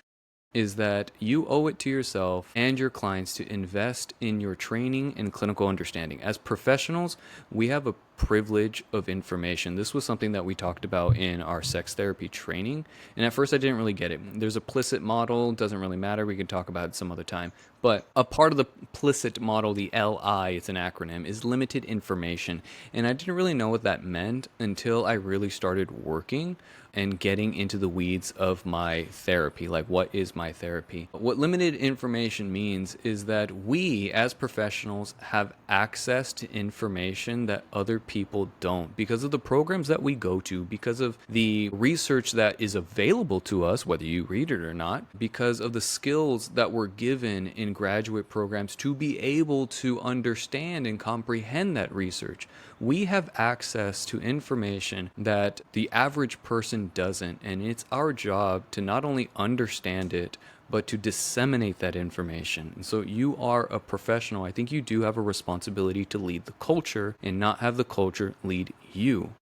is that you owe it to yourself and your clients to invest in your training and clinical understanding. As professionals, we have a privilege of information. This was something that we talked about in our sex therapy training. And at first I didn't really get it. There's a implicit model, doesn't really matter. We can talk about it some other time. But a part of the implicit model, the LI, it's an acronym, is limited information. And I didn't really know what that meant until I really started working and getting into the weeds of my therapy. Like, what is my therapy? What limited information means is that we, as professionals, have access to information that other people don't because of the programs that we go to, because of the research that is available to us, whether you read it or not, because of the skills that we're given in graduate programs to be able to understand and comprehend that research. We have access to information that the average person doesn't, and it's our job to not only understand it, but to disseminate that information. And so you are a professional. I think you do have a responsibility to lead the culture and not have the culture lead you.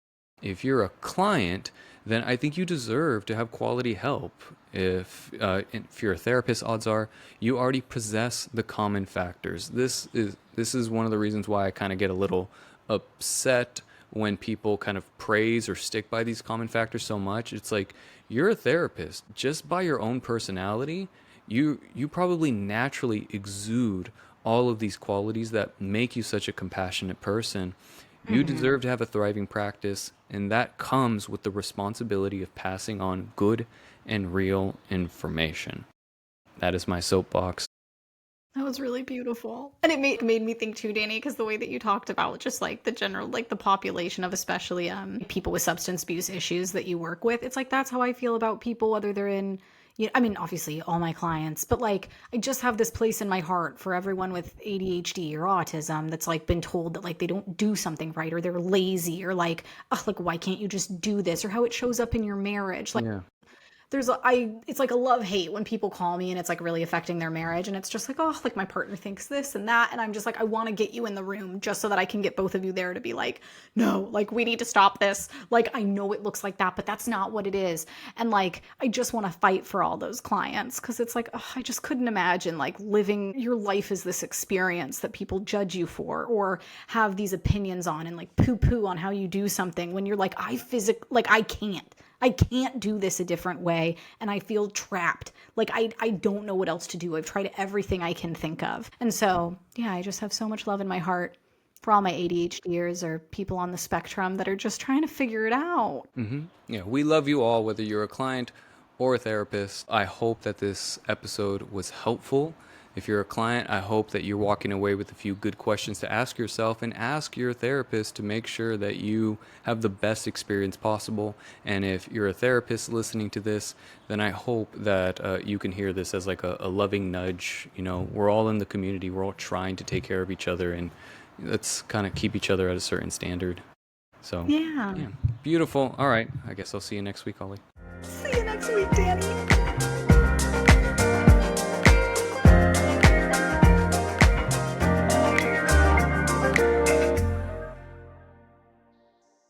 If you're a client, then I think you deserve to have quality help. If you're a therapist, odds are you already possess the common factors. This is one of the reasons why I kind of get a little upset when people kind of praise or stick by these common factors so much. It's like, you're a therapist. Just by your own personality, you probably naturally exude all of these qualities that make you such a compassionate person. You Hmm. deserve to have a thriving practice, and that comes with the responsibility of passing on good and real information. That is my soapbox. That was really beautiful. And it made me think too, Danny, because the way that you talked about just like the general, like the population of especially people with substance abuse issues that you work with, it's like that's how I feel about people, whether they're in, you know, I mean, obviously all my clients, but like I just have this place in my heart for everyone with ADHD or autism that's like been told that like they don't do something right or they're lazy or like, oh, like why can't you just do this, or how it shows up in your marriage. Like Yeah. it's like a love hate when people call me and it's like really affecting their marriage, and it's just like, oh, like my partner thinks this and that, and I'm just like, I want to get you in the room just so that I can get both of you there to be like, no, like we need to stop this, like I know it looks like that, but that's not what it is. And like I just want to fight for all those clients, because it's like, oh, I just couldn't imagine like living your life as this experience that people judge you for or have these opinions on and like poo poo on how you do something when you're like, I can't do this a different way, and I feel trapped. Like I don't know what else to do. I've tried everything I can think of. And so, yeah, I just have so much love in my heart for all my ADHDers or people on the spectrum that are just trying to figure it out. Yeah, we love you all, whether you're a client or a therapist. I hope that this episode was helpful. If you're a client, I hope that you're walking away with a few good questions to ask yourself and ask your therapist to make sure that you have the best experience possible. And if you're a therapist listening to this, then I hope that you can hear this as like a loving nudge. You know, we're all in the community, we're all trying to take care of each other, and let's kind of keep each other at a certain standard. So, Yeah. yeah, beautiful. All right. I guess I'll see you next week, Ollie. See you next week, Dan.